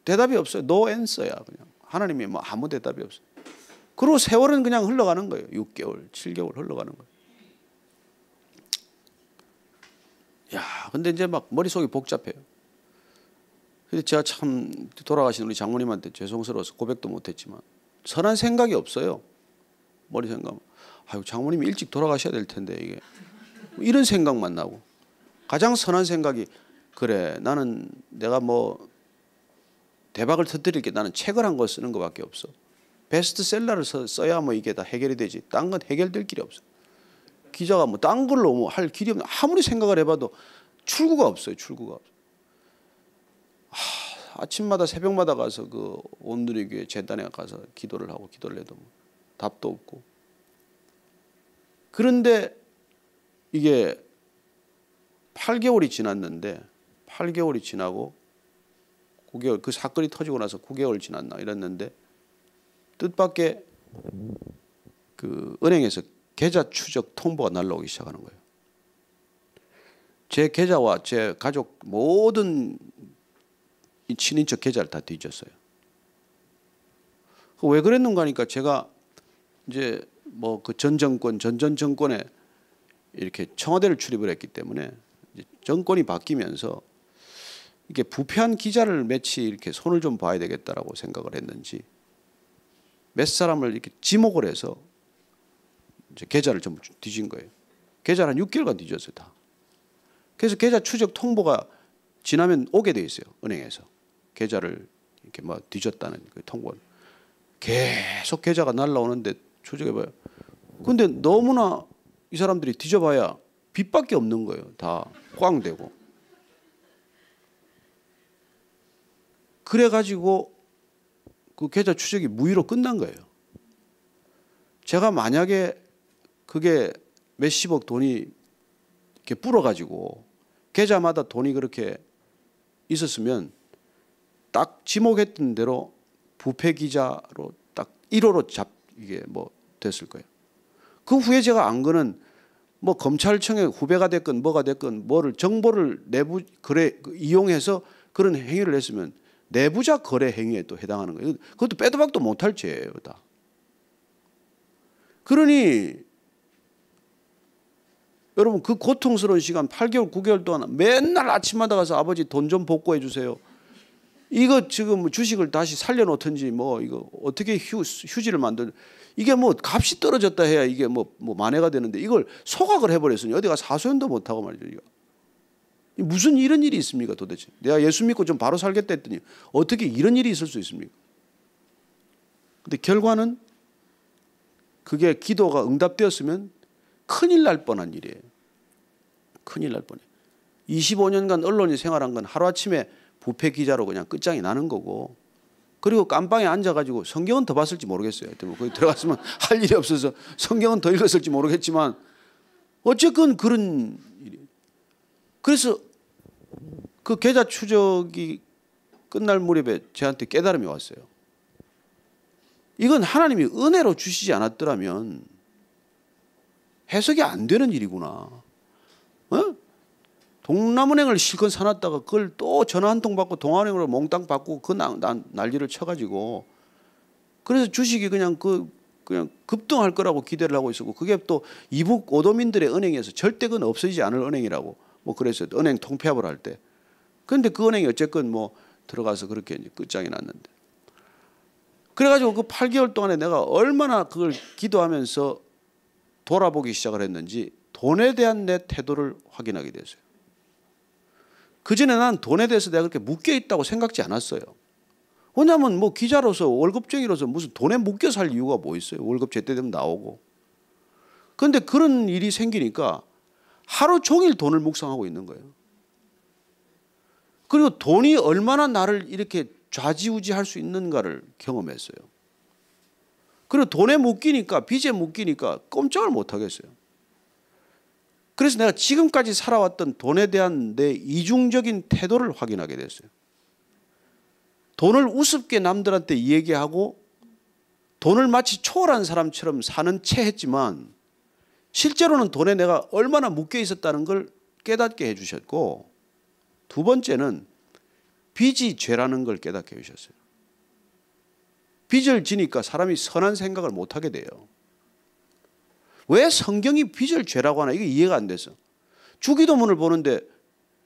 대답이 없어요. No answer야 그냥. 하나님이 뭐 아무 대답이 없어요. 그리고 세월은 그냥 흘러가는 거예요. 6개월, 7개월 흘러가는 거예요. 야, 근데 이제 막 머릿속이 복잡해요. 근데 제가 참 돌아가신 우리 장모님한테 죄송스러워서 고백도 못했지만 선한 생각이 없어요. 머리 생각. 아유 장모님이 일찍 돌아가셔야 될 텐데 이게 이런 생각만 나고 가장 선한 생각이 그래 나는 내가 뭐 대박을 터뜨릴 게 나는 책을 한 권 쓰는 것밖에 없어. 베스트셀러를 써야 뭐 이게 다 해결이 되지. 딴 건 해결될 길이 없어. 기자가 뭐 딴 걸로 뭐 할 길이 없는 아무리 생각을 해봐도 출구가 없어요. 출구가 없어요. 아침마다 새벽마다 가서 그 온누리교회 재단에 가서 기도를 하고 기도를 해도 뭐 답도 없고. 그런데 이게 8개월이 지났는데 8개월이 지나고 9개월 그 사건이 터지고 나서 9개월 지났나 이랬는데 뜻밖의 그 은행에서 계좌 추적 통보가 날라오기 시작하는 거예요. 제 계좌와 제 가족 모든 이 친인척 계좌를 다 뒤졌어요. 왜 그랬는가 하니까 제가 이제 뭐 그 전 정권 전 정권에 이렇게 청와대를 출입을 했기 때문에 정권이 바뀌면서 이게 부패한 기자를 매치 이렇게 손을 좀 봐야 되겠다라고 생각을 했는지 몇 사람을 이렇게 지목을 해서 이제 계좌를 전부 뒤진 거예요. 계좌를 한 6개월간 뒤졌어요 다. 그래서 계좌 추적 통보가 지나면 오게 돼 있어요 은행에서. 계좌를 이렇게 뭐 뒤졌다는 그 통보는 계속 계좌가 날라오는데 추적해봐요. 근데 너무나 이 사람들이 뒤져봐야 빚밖에 없는 거예요. 다 꽝되고. 그래가지고 그 계좌 추적이 무효로 끝난 거예요. 제가 만약에 그게 몇십억 돈이 이렇게 불어가지고 계좌마다 돈이 그렇게 있었으면 딱 지목했던 대로 부패 기자로 딱 1호로 이게 뭐 됐을 거예요. 그 후에 제가 안 거는 뭐 검찰청의 후배가 됐건 뭐가 됐건 뭐를 정보를 내부 거래 이용해서 그런 행위를 했으면 내부자 거래 행위에 또 해당하는 거예요. 그것도 빼도 박도 못할 죄예요, 다. 그러니 여러분 그 고통스러운 시간 8개월 9개월 동안 맨날 아침마다 가서 아버지 돈 좀 복구해 주세요. 이거 지금 주식을 다시 살려놓든지 뭐 이거 어떻게 휴지를 만들 이게 뭐 값이 떨어졌다 해야 이게 뭐 만회가 되는데 이걸 소각을 해버렸으니 어디가 사소연도 못하고 말이죠. 이거. 무슨 이런 일이 있습니까 도대체. 내가 예수 믿고 좀 바로 살겠다 했더니 어떻게 이런 일이 있을 수 있습니까. 근데 결과는 그게 기도가 응답되었으면 큰일 날 뻔한 일이에요. 큰일 날 뻔해. 25년간 언론이 생활한 건 하루아침에 부패 기자로 그냥 끝장이 나는 거고 그리고 깜방에 앉아가지고 성경은 더 봤을지 모르겠어요. 뭐 거기 들어갔으면 할 일이 없어서 성경은 더 읽었을지 모르겠지만 어쨌건 그런 일이. 그래서 그 계좌 추적이 끝날 무렵에 저한테 깨달음이 왔어요. 이건 하나님이 은혜로 주시지 않았더라면 해석이 안 되는 일이구나. 동남은행을 실컷 사놨다가 그걸 또 전화 한 통 받고 동아은행으로 몽땅 받고 그 난리를 쳐가지고 그래서 주식이 그냥 급등할 거라고 기대를 하고 있었고 그게 또 이북 오도민들의 은행에서 절대 그건 없어지지 않을 은행이라고 뭐 그래서 은행 통폐합을 할 때. 그런데 그 은행이 어쨌건 뭐 들어가서 그렇게 이제 끝장이 났는데. 그래가지고 그 8개월 동안에 내가 얼마나 그걸 기도하면서 돌아보기 시작을 했는지 돈에 대한 내 태도를 확인하게 됐어요. 그전에 난 돈에 대해서 내가 그렇게 묶여 있다고 생각지 않았어요. 왜냐하면 뭐 기자로서 월급쟁이로서 무슨 돈에 묶여 살 이유가 뭐 있어요. 월급 제때 되면 나오고. 그런데 그런 일이 생기니까 하루 종일 돈을 묵상하고 있는 거예요. 그리고 돈이 얼마나 나를 이렇게 좌지우지할 수 있는가를 경험했어요. 그리고 돈에 묶이니까 빚에 묶이니까 꼼짝을 못 하겠어요. 그래서 내가 지금까지 살아왔던 돈에 대한 내 이중적인 태도를 확인하게 됐어요. 돈을 우습게 남들한테 얘기하고 돈을 마치 초월한 사람처럼 사는 채 했지만 실제로는 돈에 내가 얼마나 묶여 있었다는 걸 깨닫게 해주셨고 두 번째는 빚이 죄라는 걸 깨닫게 해주셨어요. 빚을 지니까 사람이 선한 생각을 못하게 돼요. 왜 성경이 빚을 죄라고 하나 이게 이해가 안 돼서. 주기도문을 보는데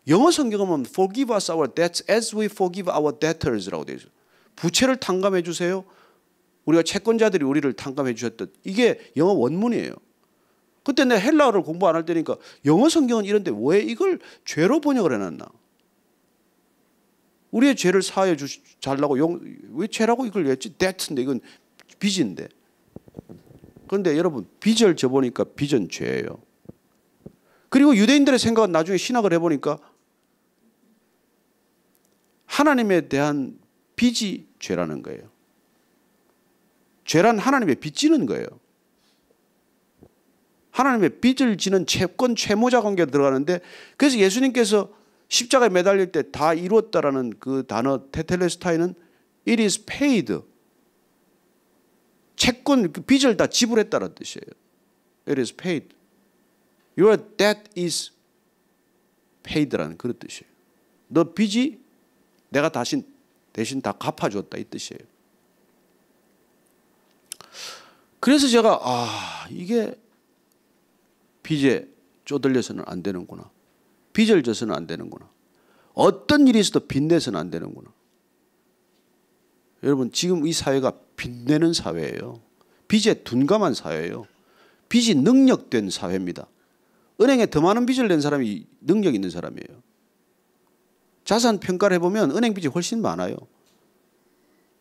영어 성경은 보면 Forgive us our debts as we forgive our debtors라고 되어 있어요. 부채를 탕감해 주세요. 우리가 채권자들이 우리를 탕감해 주셨듯. 이게 영어 원문이에요. 그때 내가 헬라어를 공부 안 할 때니까 영어 성경은 이런데 왜 이걸 죄로 번역을 해놨나. 우리의 죄를 사하여 달라고 왜 죄라고 이걸 했지? debt인데 이건 빚인데. 그런데 여러분 빚을 져보니까 빚은 죄예요. 그리고 유대인들의 생각은 나중에 신학을 해보니까 하나님에 대한 빚이 죄라는 거예요. 죄란 하나님의 빚 지는 거예요. 하나님의 빚을 지는 채권 채무자 관계로 들어가는데 그래서 예수님께서 십자가에 매달릴 때 다 이루었다라는 그 단어 테텔레스타이는 it is paid. 채권 빚을 다 지불했다는 뜻이에요. It is paid. Your debt is paid라는 그런 뜻이에요. 너 빚이 내가 대신 다 갚아줬다 이 뜻이에요. 그래서 제가 이게 빚에 쪼들려서는 안 되는구나. 빚을 져서는 안 되는구나. 어떤 일이 있어도 빚내서는 안 되는구나. 여러분 지금 이 사회가 빚내는 사회예요. 빚에 둔감한 사회예요. 빚이 능력된 사회입니다. 은행에 더 많은 빚을 낸 사람이 능력 있는 사람이에요. 자산 평가를 해보면 은행 빚이 훨씬 많아요.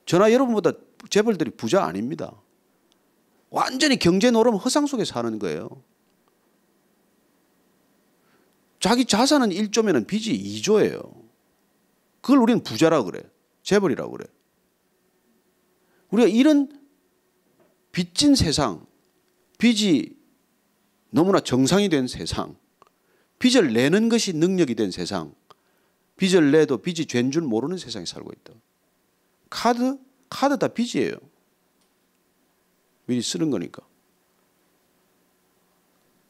저나 여러분보다 재벌들이 부자 아닙니다. 완전히 경제 노름 허상 속에 사는 거예요. 자기 자산은 1조면 빚이 2조예요. 그걸 우리는 부자라고 그래. 재벌이라고 그래. 우리가 이런 빚진 세상, 빚이 너무나 정상이 된 세상, 빚을 내는 것이 능력이 된 세상, 빚을 내도 빚이 죄인 줄 모르는 세상에 살고 있다. 카드 다 빚이에요. 미리 쓰는 거니까.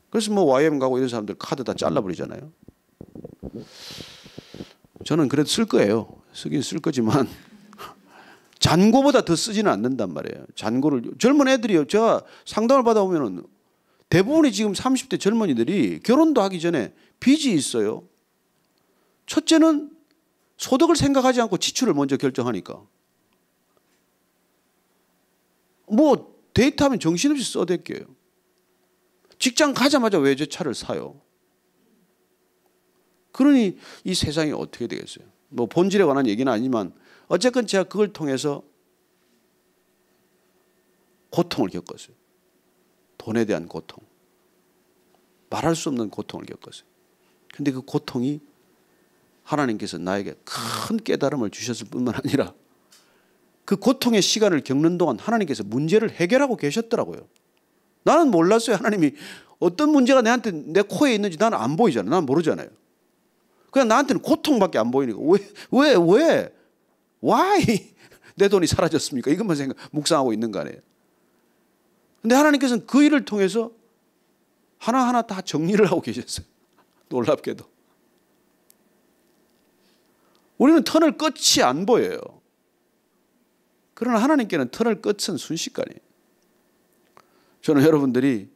그래서 뭐 YM 가고 이런 사람들 카드 다 잘라버리잖아요. 저는 그래도 쓸 거예요. 쓰긴 쓸 거지만 잔고보다 더 쓰지는 않는단 말이에요. 잔고를 젊은 애들이요. 제가 상담을 받아보면 대부분이 지금 30대 젊은이들이 결혼도 하기 전에 빚이 있어요. 첫째는 소득을 생각하지 않고 지출을 먼저 결정하니까. 뭐 데이트하면 정신없이 써댈게요. 직장 가자마자 외제차를 사요. 그러니 이 세상이 어떻게 되겠어요? 뭐 본질에 관한 얘기는 아니지만 어쨌건 제가 그걸 통해서 고통을 겪었어요. 돈에 대한 고통. 말할 수 없는 고통을 겪었어요. 그런데 그 고통이 하나님께서 나에게 큰 깨달음을 주셨을 뿐만 아니라 그 고통의 시간을 겪는 동안 하나님께서 문제를 해결하고 계셨더라고요. 나는 몰랐어요. 하나님이 어떤 문제가 내 코에 있는지 나는 안 보이잖아요. 나는 모르잖아요. 그냥 나한테는 고통밖에 안 보이니까 왜? Why 내 돈이 사라졌습니까? 이것만 묵상하고 있는 거 아니에요. 근데 하나님께서는 그 일을 통해서 하나하나 다 정리를 하고 계셨어요. 놀랍게도. 우리는 터널 끝이 안 보여요. 그러나 하나님께는 터널 끝은 순식간이에요. 저는 여러분들이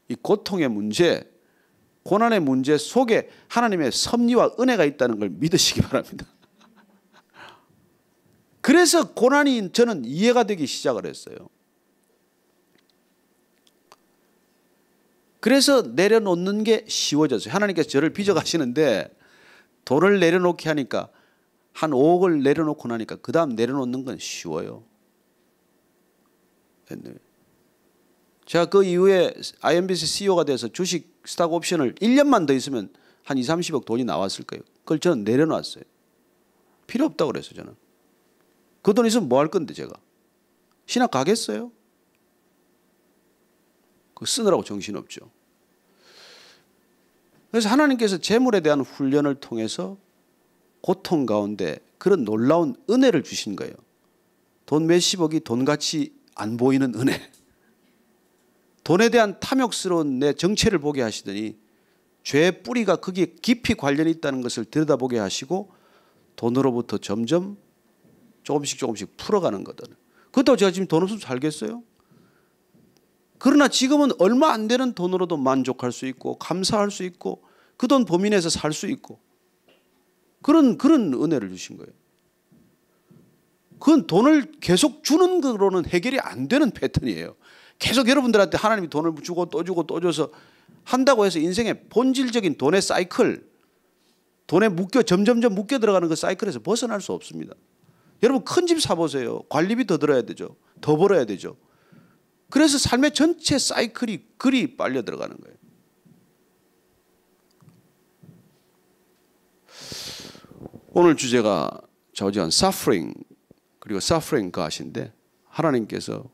이 고통의 문제, 고난의 문제 속에 하나님의 섭리와 은혜가 있다는 걸 믿으시기 바랍니다. 그래서 고난이 저는 이해가 되기 시작을 했어요. 그래서 내려놓는 게 쉬워졌어요. 하나님께서 저를 빚어가시는데 돈을 내려놓게 하니까 한 5억을 내려놓고 나니까 그 다음 내려놓는 건 쉬워요. 제가 그 이후에 IMBC CEO가 돼서 주식 스탁 옵션을 1년만 더 있으면 한 2, 30억 돈이 나왔을 거예요. 그걸 저는 내려놨어요. 필요 없다고 그랬어요. 저는. 그 돈 있으면 뭐 할 건데 제가. 신학 가겠어요? 그거 쓰느라고 정신없죠. 그래서 하나님께서 재물에 대한 훈련을 통해서 고통 가운데 그런 놀라운 은혜를 주신 거예요. 돈 몇십억이 돈같이 안 보이는 은혜. 돈에 대한 탐욕스러운 내 정체를 보게 하시더니 죄의 뿌리가 거기에 깊이 관련이 있다는 것을 들여다보게 하시고 돈으로부터 점점 조금씩 풀어가는 거거든요. 그렇다고 제가 지금 돈 없으면 살겠어요? 그러나 지금은 얼마 안 되는 돈으로도 만족할 수 있고 감사할 수 있고 그 돈 범위 내에서 살 수 있고 그런 은혜를 주신 거예요. 그건 돈을 계속 주는 거로는 해결이 안 되는 패턴이에요. 계속 여러분들한테 하나님이 돈을 주고 또 주고 또 줘서 한다고 해서 인생의 본질적인 돈의 사이클, 돈에 점점점 묶여 들어가는 그 사이클에서 벗어날 수 없습니다. 여러분 큰 집 사보세요. 관리비 더 들어야 되죠. 더 벌어야 되죠. 그래서 삶의 전체 사이클이 그리 빨려 들어가는 거예요. 오늘 주제가 좌우지간 suffering 그리고 suffering God인데 하나님께서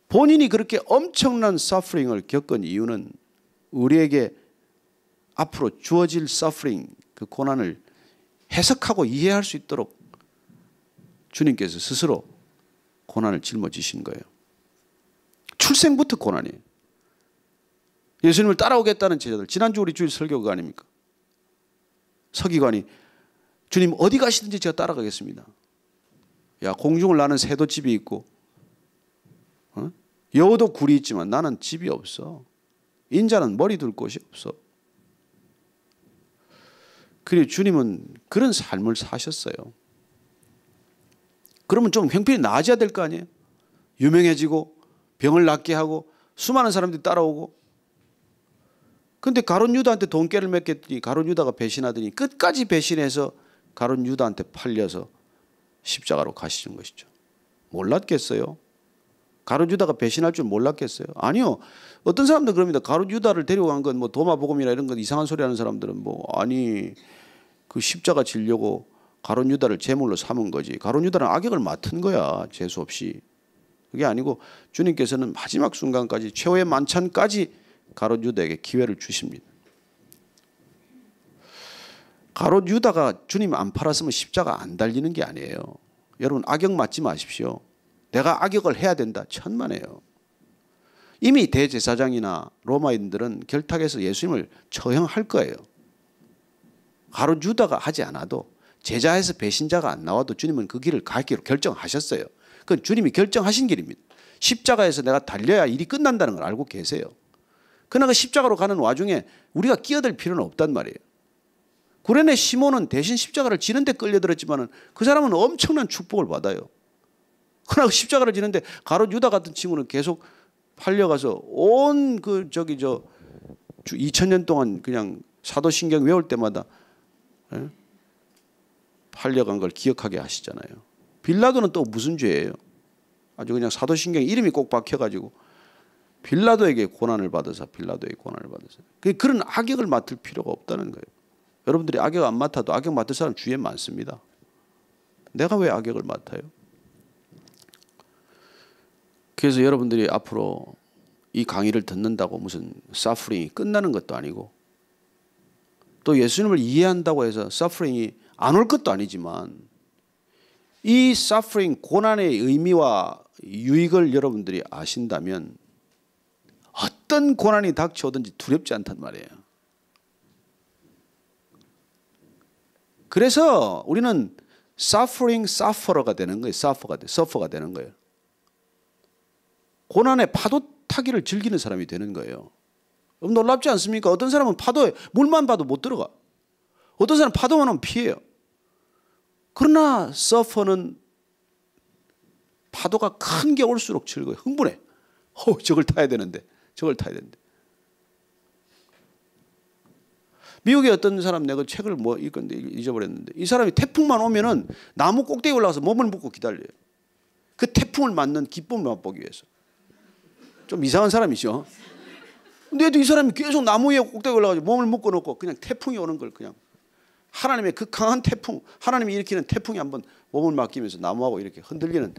본인이 그렇게 엄청난 suffering을 겪은 이유는 우리에게 앞으로 주어질 suffering 그 고난을 해석하고 이해할 수 있도록 주님께서 스스로 고난을 짊어지신 거예요. 출생부터 고난이에요. 예수님을 따라오겠다는 제자들 지난주 우리 주일 설교가 아닙니까? 서기관이 주님 어디 가시든지 제가 따라가겠습니다. 야 공중을 나는 새도 집이 있고 여우도 굴이 있지만 나는 집이 없어. 인자는 머리 둘 곳이 없어. 그리고 주님은 그런 삶을 사셨어요. 그러면 좀 형편이 나아져야 될 거 아니에요? 유명해지고 병을 낫게 하고 수많은 사람들이 따라오고. 그런데 가룟 유다한테 돈깨를 맺겠더니 가룟 유다가 배신하더니 끝까지 배신해서 가룟 유다한테 팔려서 십자가로 가시는 것이죠. 몰랐겠어요? 가룟 유다가 배신할 줄 몰랐겠어요? 아니요. 어떤 사람들은 그럽니다. 가룟 유다를 데려간 건 뭐 도마복음이나 이런 건 이상한 소리 하는 사람들은 뭐 아니 그 십자가 지려고 가룟 유다를 제물로 삼은 거지. 가룟 유다는 악역을 맡은 거야. 재수 없이. 그게 아니고 주님께서는 마지막 순간까지 최후의 만찬까지 가룟 유다에게 기회를 주십니다. 가룟 유다가 주님 안 팔았으면 십자가 안 달리는 게 아니에요. 여러분 악역 맡지 마십시오. 내가 악역을 해야 된다. 천만에요. 이미 대제사장이나 로마인들은 결탁해서 예수님을 처형할 거예요. 가룟 유다가 하지 않아도 제자에서 배신자가 안 나와도 주님은 그 길을 가기로 결정하셨어요. 그건 주님이 결정하신 길입니다. 십자가에서 내가 달려야 일이 끝난다는 걸 알고 계세요. 그러나 그 십자가로 가는 와중에 우리가 끼어들 필요는 없단 말이에요. 구레네 시몬은 대신 십자가를 지는데 끌려들었지만 그 사람은 엄청난 축복을 받아요. 그러나 그 십자가를 지는데 가룟 유다 같은 친구는 계속 팔려가서 온 2000년 동안 그냥 사도신경 외울 때마다 팔려간 걸 기억하게 하시잖아요. 빌라도는 또 무슨 죄예요? 아주 그냥 사도신경 이름이 꼭 박혀가지고 빌라도에게 고난을 받아서 그런 악역을 맡을 필요가 없다는 거예요. 여러분들이 악역 안 맡아도 악역 맡을 사람 주위에 많습니다. 내가 왜 악역을 맡아요? 그래서 여러분들이 앞으로 이 강의를 듣는다고 무슨 서프링이 끝나는 것도 아니고 또 예수님을 이해한다고 해서 서프링이 안 올 것도 아니지만 이 suffering, 고난의 의미와 유익을 여러분들이 아신다면 어떤 고난이 닥쳐오든지 두렵지 않단 말이에요. 그래서 우리는 suffering sufferer가 되는 거예요. suffer가 되는 거예요. 고난의 파도 타기를 즐기는 사람이 되는 거예요. 놀랍지 않습니까? 어떤 사람은 파도에 물만 봐도 못 들어가. 어떤 사람은 파도만 오면 피해요. 그러나 서퍼는 파도가 큰 게 올수록 즐거워요. 흥분해. 저걸 타야 되는데. 미국의 어떤 사람 내가 책을 뭐 읽었는데 잊어버렸는데 이 사람이 태풍만 오면은 나무 꼭대기 올라가서 몸을 묶고 기다려요. 그 태풍을 맞는 기쁨을 맛보기 위해서. 좀 이상한 사람이죠. 근데 이 사람이 계속 나무 위에 꼭대기 올라가서 몸을 묶어 놓고 그냥 태풍이 오는 걸 그냥 하나님의 그 강한 태풍, 하나님이 일으키는 태풍이 한번 몸을 맡기면서 나무하고 이렇게 흔들리는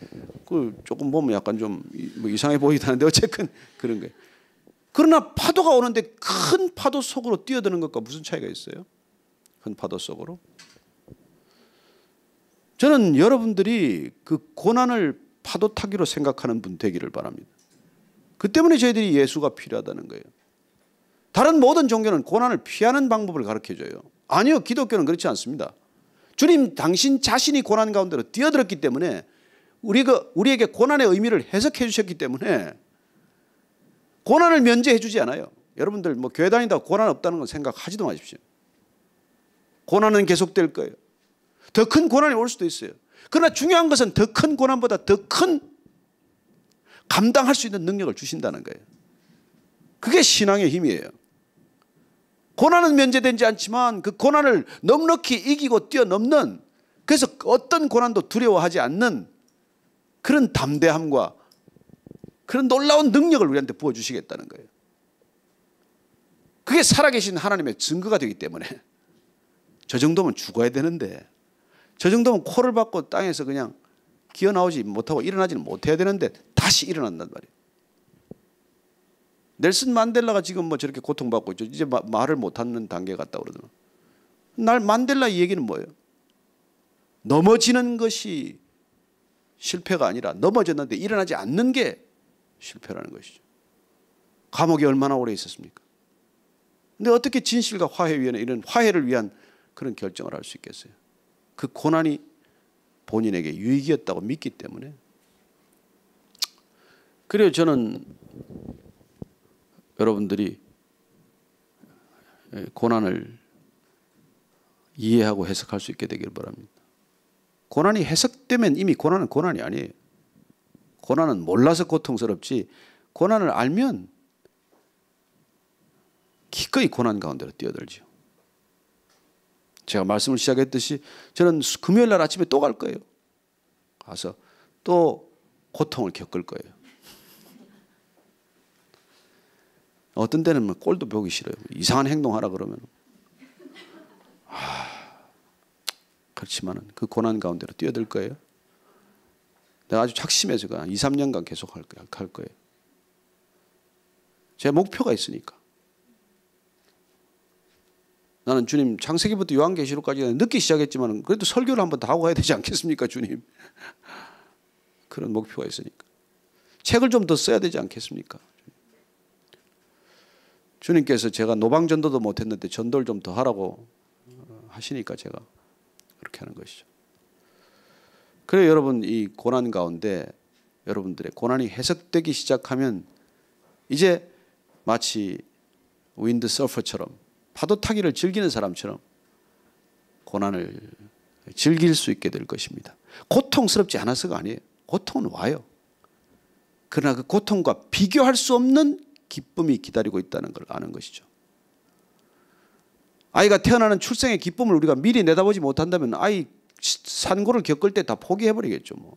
그 조금 보면 약간 좀 뭐 이상해 보이긴 하는데 어쨌든 그런 거예요. 그러나 파도가 오는데 큰 파도 속으로 뛰어드는 것과 무슨 차이가 있어요? 큰 파도 속으로. 저는 여러분들이 그 고난을 파도 타기로 생각하는 분 되기를 바랍니다. 그 때문에 저희들이 예수가 필요하다는 거예요. 다른 모든 종교는 고난을 피하는 방법을 가르쳐줘요. 아니요, 기독교는 그렇지 않습니다. 주님 당신 자신이 고난 가운데로 뛰어들었기 때문에 우리에게 고난의 의미를 해석해 주셨기 때문에 고난을 면제해 주지 않아요. 여러분들 뭐 교회 다닌다고 고난 없다는 건 생각하지도 마십시오. 고난은 계속될 거예요. 더 큰 고난이 올 수도 있어요. 그러나 중요한 것은 더 큰 고난보다 더 큰 감당할 수 있는 능력을 주신다는 거예요. 그게 신앙의 힘이에요. 고난은 면제되지 않지만 그 고난을 넉넉히 이기고 뛰어넘는, 그래서 어떤 고난도 두려워하지 않는 그런 담대함과 그런 놀라운 능력을 우리한테 부어주시겠다는 거예요. 그게 살아계신 하나님의 증거가 되기 때문에 저 정도면 죽어야 되는데, 저 정도면 코를 박고 땅에서 그냥 기어나오지 못하고 일어나지는 못해야 되는데 다시 일어난단 말이에요. 넬슨 만델라가 지금 뭐 저렇게 고통받고 있죠. 이제 말을 못하는 단계에 갔다 그러더라고요. 날 만델라 이 얘기는 뭐예요? 넘어지는 것이 실패가 아니라 넘어졌는데 일어나지 않는 게 실패라는 것이죠. 감옥에 얼마나 오래 있었습니까? 근데 어떻게 진실과 화해위원회 이런 화해를 위한 그런 결정을 할 수 있겠어요? 그 고난이 본인에게 유익이었다고 믿기 때문에. 그래요. 저는 여러분들이 고난을 이해하고 해석할 수 있게 되기를 바랍니다. 고난이 해석되면 이미 고난은 고난이 아니에요. 고난은 몰라서 고통스럽지, 고난을 알면 기꺼이 고난 가운데로 뛰어들죠. 제가 말씀을 시작했듯이 저는 금요일 날 아침에 또 갈 거예요. 가서 또 고통을 겪을 거예요. 어떤 때는 뭐 꼴도 보기 싫어요. 이상한 행동하라 그러면. 그렇지만은 그 고난 가운데로 뛰어들 거예요. 내가 아주 작심해서 2, 3년간 계속 할 거예요. 제 목표가 있으니까. 나는 주님 창세기부터 요한계시록까지 늦게 시작했지만 그래도 설교를 한번 다 하고 가야 되지 않겠습니까, 주님? 그런 목표가 있으니까. 책을 좀 더 써야 되지 않겠습니까? 주님께서 제가 노방전도도 못했는데 전도를 좀 더 하라고 하시니까 제가 그렇게 하는 것이죠. 그래서 여러분, 이 고난 가운데 여러분들의 고난이 해석되기 시작하면 이제 마치 윈드 서퍼처럼 파도 타기를 즐기는 사람처럼 고난을 즐길 수 있게 될 것입니다. 고통스럽지 않아서가 아니에요. 고통은 와요. 그러나 그 고통과 비교할 수 없는 기쁨이 기다리고 있다는 걸 아는 것이죠. 아이가 태어나는 출생의 기쁨을 우리가 미리 내다보지 못한다면 아이 산고를 겪을 때 다 포기해버리겠죠. 뭐.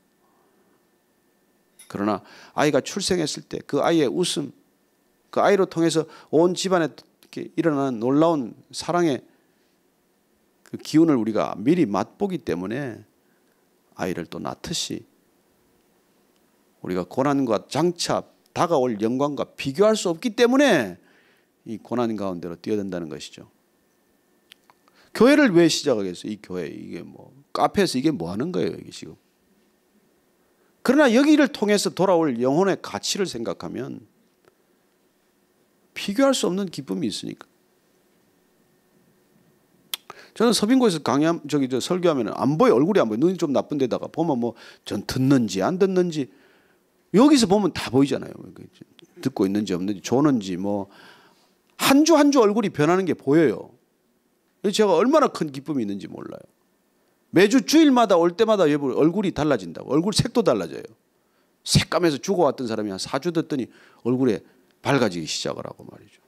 그러나 아이가 출생했을 때 그 아이의 웃음, 그 아이로 통해서 온 집안에 일어나는 놀라운 사랑의 그 기운을 우리가 미리 맛보기 때문에 아이를 또 낳듯이 우리가 고난과 장차 다가올 영광과 비교할 수 없기 때문에 이 고난 가운데로 뛰어든다는 것이죠. 교회를 왜 시작하겠어요? 이 교회, 이게 뭐 카페에서 이게 뭐 하는 거예요, 이게 지금? 그러나 여기를 통해서 돌아올 영혼의 가치를 생각하면 비교할 수 없는 기쁨이 있으니까. 저는 서빙고에서 설교하면 안 보여. 얼굴이 안 보여. 눈이 좀 나쁜 데다가 보면 뭐 전 듣는지 안 듣는지 여기서 보면 다 보이잖아요. 듣고 있는지 없는지 조는지 뭐 한 주 한 주 얼굴이 변하는 게 보여요. 제가 얼마나 큰 기쁨이 있는지 몰라요. 매주 주일마다 올 때마다 얼굴이 달라진다고. 얼굴 색도 달라져요. 색감에서 죽어왔던 사람이 한 4주 됐더니 얼굴에 밝아지기 시작을 하고 말이죠.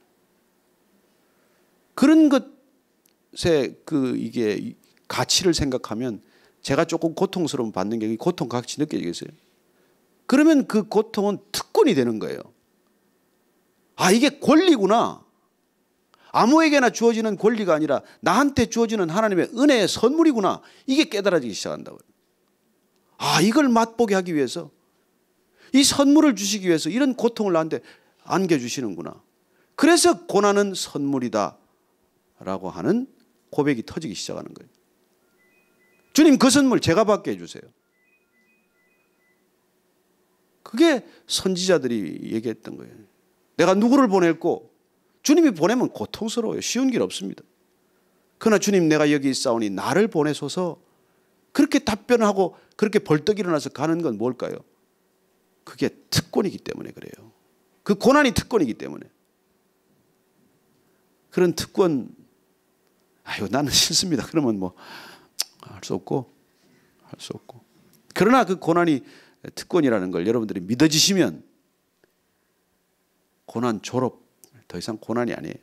그런 것에 이게 가치를 생각하면 제가 조금 고통스러움 받는 게 고통 같이 느껴지겠어요? 그러면 그 고통은 특권이 되는 거예요. 아, 이게 권리구나. 아무에게나 주어지는 권리가 아니라 나한테 주어지는 하나님의 은혜의 선물이구나. 이게 깨달아지기 시작한다고요. 아, 이걸 맛보게 하기 위해서 이 선물을 주시기 위해서 이런 고통을 나한테 안겨주시는구나. 그래서 고난은 선물이다 라고 하는 고백이 터지기 시작하는 거예요. 주님, 그 선물 제가 받게 해주세요. 그게 선지자들이 얘기했던 거예요. 내가 누구를 보낼고 주님이 보내면 고통스러워요. 쉬운 길 없습니다. 그러나 주님, 내가 여기 있사오니 나를 보내소서. 그렇게 답변하고 그렇게 벌떡 일어나서 가는 건 뭘까요? 그게 특권이기 때문에 그래요. 그 고난이 특권이기 때문에. 그런 특권, 아유 나는 싫습니다. 그러면 뭐 할 수 없고. 그러나 그 고난이 특권이라는 걸 여러분들이 믿어지시면 고난 졸업, 더 이상 고난이 아니에요.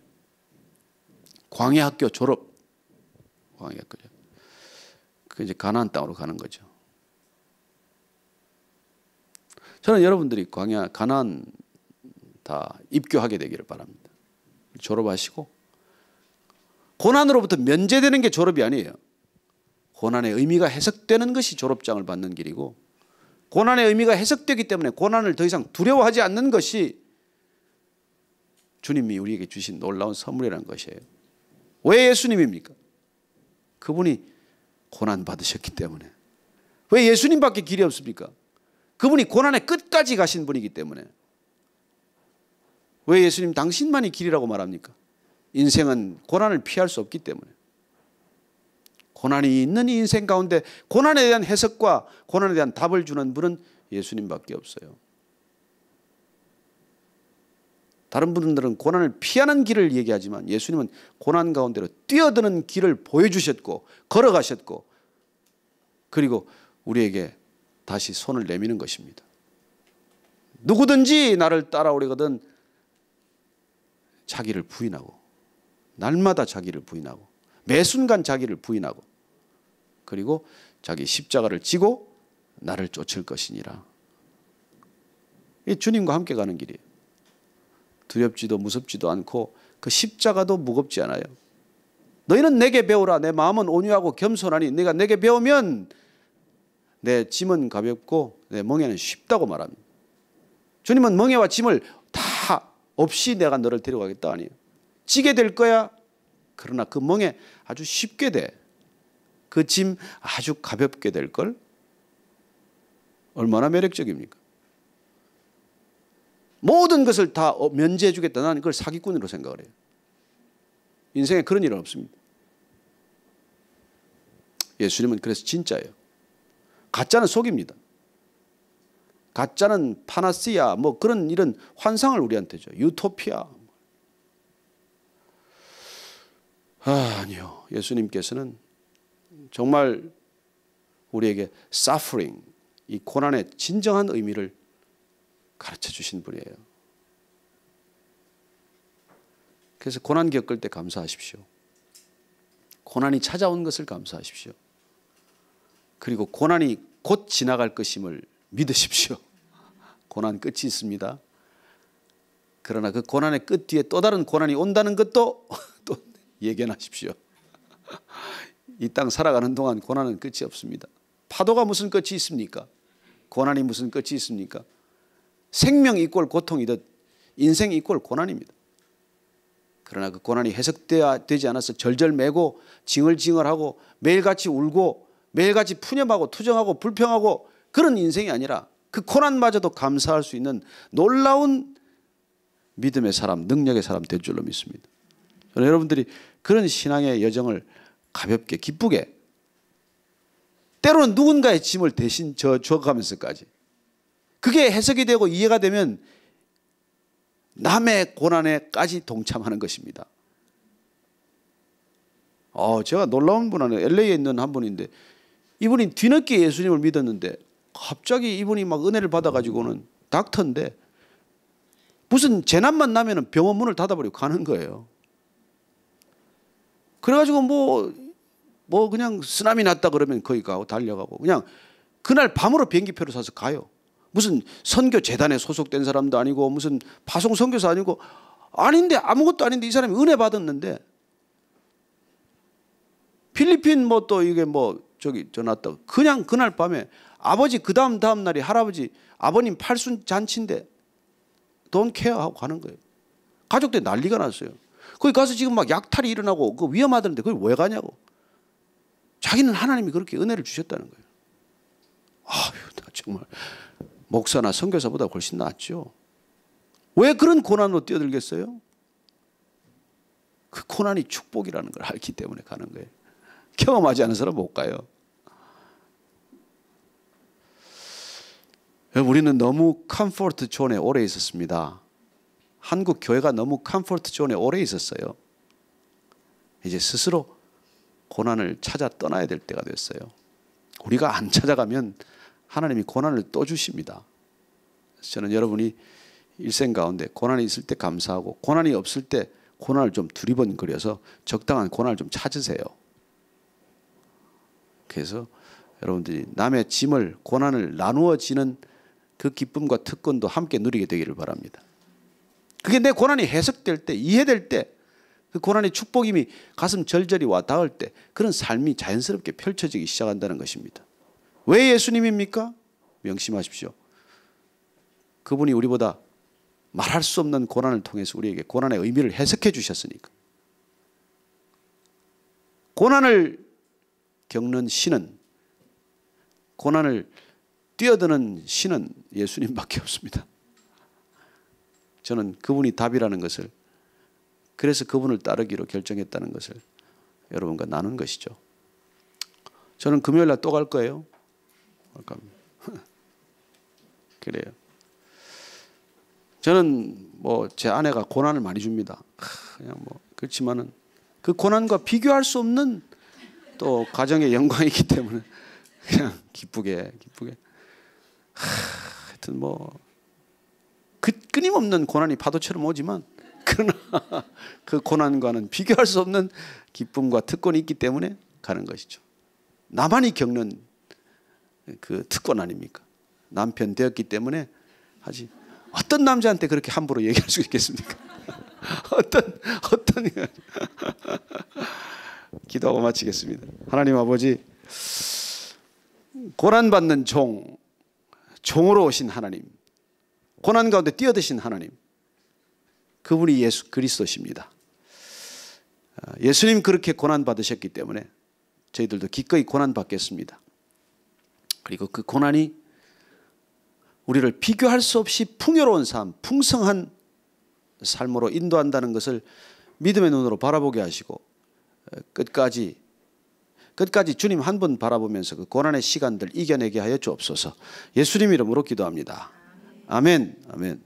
광야학교 졸업, 광야학교죠. 그 이제 가나안 땅으로 가는 거죠. 저는 여러분들이 가나안 다 입교하게 되기를 바랍니다. 졸업하시고 고난으로부터 면제되는 게 졸업이 아니에요. 고난의 의미가 해석되는 것이 졸업장을 받는 길이고, 고난의 의미가 해석되기 때문에 고난을 더 이상 두려워하지 않는 것이 주님이 우리에게 주신 놀라운 선물이라는 것이에요. 왜 예수님입니까? 그분이 고난 받으셨기 때문에. 왜 예수님밖에 길이 없습니까? 그분이 고난의 끝까지 가신 분이기 때문에. 왜 예수님 당신만이 길이라고 말합니까? 인생은 고난을 피할 수 없기 때문에. 고난이 있는 이 인생 가운데 고난에 대한 해석과 고난에 대한 답을 주는 분은 예수님밖에 없어요. 다른 분들은 고난을 피하는 길을 얘기하지만 예수님은 고난 가운데로 뛰어드는 길을 보여주셨고 걸어가셨고, 그리고 우리에게 다시 손을 내미는 것입니다. 누구든지 나를 따라오려거든 자기를 부인하고, 날마다 자기를 부인하고, 매 순간 자기를 부인하고, 그리고 자기 십자가를 지고 나를 쫓을 것이니라. 이 주님과 함께 가는 길이에요. 두렵지도 무섭지도 않고 그 십자가도 무겁지 않아요. 너희는 내게 배우라. 내 마음은 온유하고 겸손하니 네가 내게 배우면 내 짐은 가볍고 내 멍에는 쉽다고 말합니다. 주님은 멍에와 짐을 다 없이 내가 너를 데려가겠다 아니에요. 지게 될 거야. 그러나 그 멍에 아주 쉽게 돼. 그 짐 아주 가볍게 될 걸. 얼마나 매력적입니까? 모든 것을 다 면제해 주겠다. 나는 그걸 사기꾼으로 생각을 해요. 인생에 그런 일은 없습니다. 예수님은 그래서 진짜예요. 가짜는 속입니다. 가짜는 파나시아 뭐 그런 이런 환상을 우리한테 줘요. 유토피아. 아니요. 예수님께서는 정말 우리에게 suffering, 이 고난의 진정한 의미를 가르쳐 주신 분이에요. 그래서 고난 겪을 때 감사하십시오. 고난이 찾아온 것을 감사하십시오. 그리고 고난이 곧 지나갈 것임을 믿으십시오. 고난 끝이 있습니다. 그러나 그 고난의 끝 뒤에 또 다른 고난이 온다는 것도 또 예견하십시오. 이 땅 살아가는 동안 고난은 끝이 없습니다. 파도가 무슨 끝이 있습니까? 고난이 무슨 끝이 있습니까? 생명 이꼴 고통이듯 인생 이꼴 고난입니다. 그러나 그 고난이 해석되지 않아서 절절매고 징얼징얼하고 매일같이 울고 매일같이 푸념하고 투정하고 불평하고 그런 인생이 아니라 그 고난마저도 감사할 수 있는 놀라운 믿음의 사람, 능력의 사람 될 줄로 믿습니다. 저는 여러분들이 그런 신앙의 여정을 가볍게 기쁘게 때로는 누군가의 짐을 대신 져가면서까지 그게 해석이 되고 이해가 되면 남의 고난에까지 동참하는 것입니다. 제가 놀라운 분 하나 LA에 있는 한 분인데 이분이 뒤늦게 예수님을 믿었는데 갑자기 이분이 막 은혜를 받아가지고는 닥터인데 무슨 재난만 나면 병원 문을 닫아버리고 가는 거예요. 그래가지고 뭐 그냥 쓰나미 났다 그러면 거기 가고 달려가고 그냥 그날 밤으로 비행기표를 사서 가요. 무슨 선교 재단에 소속된 사람도 아니고 무슨 파송 선교사 아니고 아닌데 아무것도 아닌데 이 사람이 은혜 받았는데 필리핀 뭐 또 이게 뭐 저기 전화왔다 그냥 그날 밤에 아버지 그 다음 날이 할아버지 아버님 팔순 잔치인데 돈 케어하고 가는 거예요. 가족들 난리가 났어요. 거기 가서 지금 막 약탈이 일어나고 그 위험하다는데 거기 왜 가냐고. 자기는 하나님이 그렇게 은혜를 주셨다는 거예요. 아유, 정말 목사나 선교사보다 훨씬 낫죠. 왜 그런 고난으로 뛰어들겠어요? 그 고난이 축복이라는 걸 알기 때문에 가는 거예요. 경험하지 않은 사람 못 가요. 우리는 너무 컴포트 존에 오래 있었습니다. 한국 교회가 너무 컴포트 존에 오래 있었어요. 이제 스스로 고난을 찾아 떠나야 될 때가 됐어요. 우리가 안 찾아가면 하나님이 고난을 또 주십니다. 저는 여러분이 일생 가운데 고난이 있을 때 감사하고 고난이 없을 때 고난을 좀 두리번거려서 적당한 고난을 좀 찾으세요. 그래서 여러분들이 남의 짐을 고난을 나누어지는 그 기쁨과 특권도 함께 누리게 되기를 바랍니다. 그게 내 고난이 해석될 때 이해될 때 그 고난의 축복임이 가슴 절절히 와 닿을 때 그런 삶이 자연스럽게 펼쳐지기 시작한다는 것입니다. 왜 예수님입니까? 명심하십시오. 그분이 우리보다 말할 수 없는 고난을 통해서 우리에게 고난의 의미를 해석해 주셨으니까. 고난을 겪는 신은 고난을 뛰어드는 신은 예수님밖에 없습니다. 저는 그분이 답이라는 것을 그래서 그분을 따르기로 결정했다는 것을 여러분과 나눈 것이죠. 저는 금요일 날 또 갈 거예요. 그래요. 저는 뭐 제 아내가 고난을 많이 줍니다. 그냥 뭐 그렇지만은 그 고난과 비교할 수 없는 또 가정의 영광이기 때문에 그냥 기쁘게 하여튼 뭐 끊임없는 고난이 파도처럼 오지만 그러나 그 고난과는 비교할 수 없는 기쁨과 특권이 있기 때문에 가는 것이죠. 나만이 겪는 그 특권 아닙니까? 남편 되었기 때문에 하지. 어떤 남자한테 그렇게 함부로 얘기할 수 있겠습니까? 어떤 기도하고 마치겠습니다. 하나님 아버지, 고난받는 종으로 오신 하나님, 고난 가운데 뛰어드신 하나님, 그분이 예수 그리스도십니다. 예수님 그렇게 고난받으셨기 때문에 저희들도 기꺼이 고난받겠습니다. 그리고 그 고난이 우리를 비교할 수 없이 풍요로운 삶, 풍성한 삶으로 인도한다는 것을 믿음의 눈으로 바라보게 하시고 끝까지 주님 한 분 바라보면서 그 고난의 시간들 이겨내게 하여 주옵소서. 예수님 이름으로 기도합니다. 아멘. 아멘.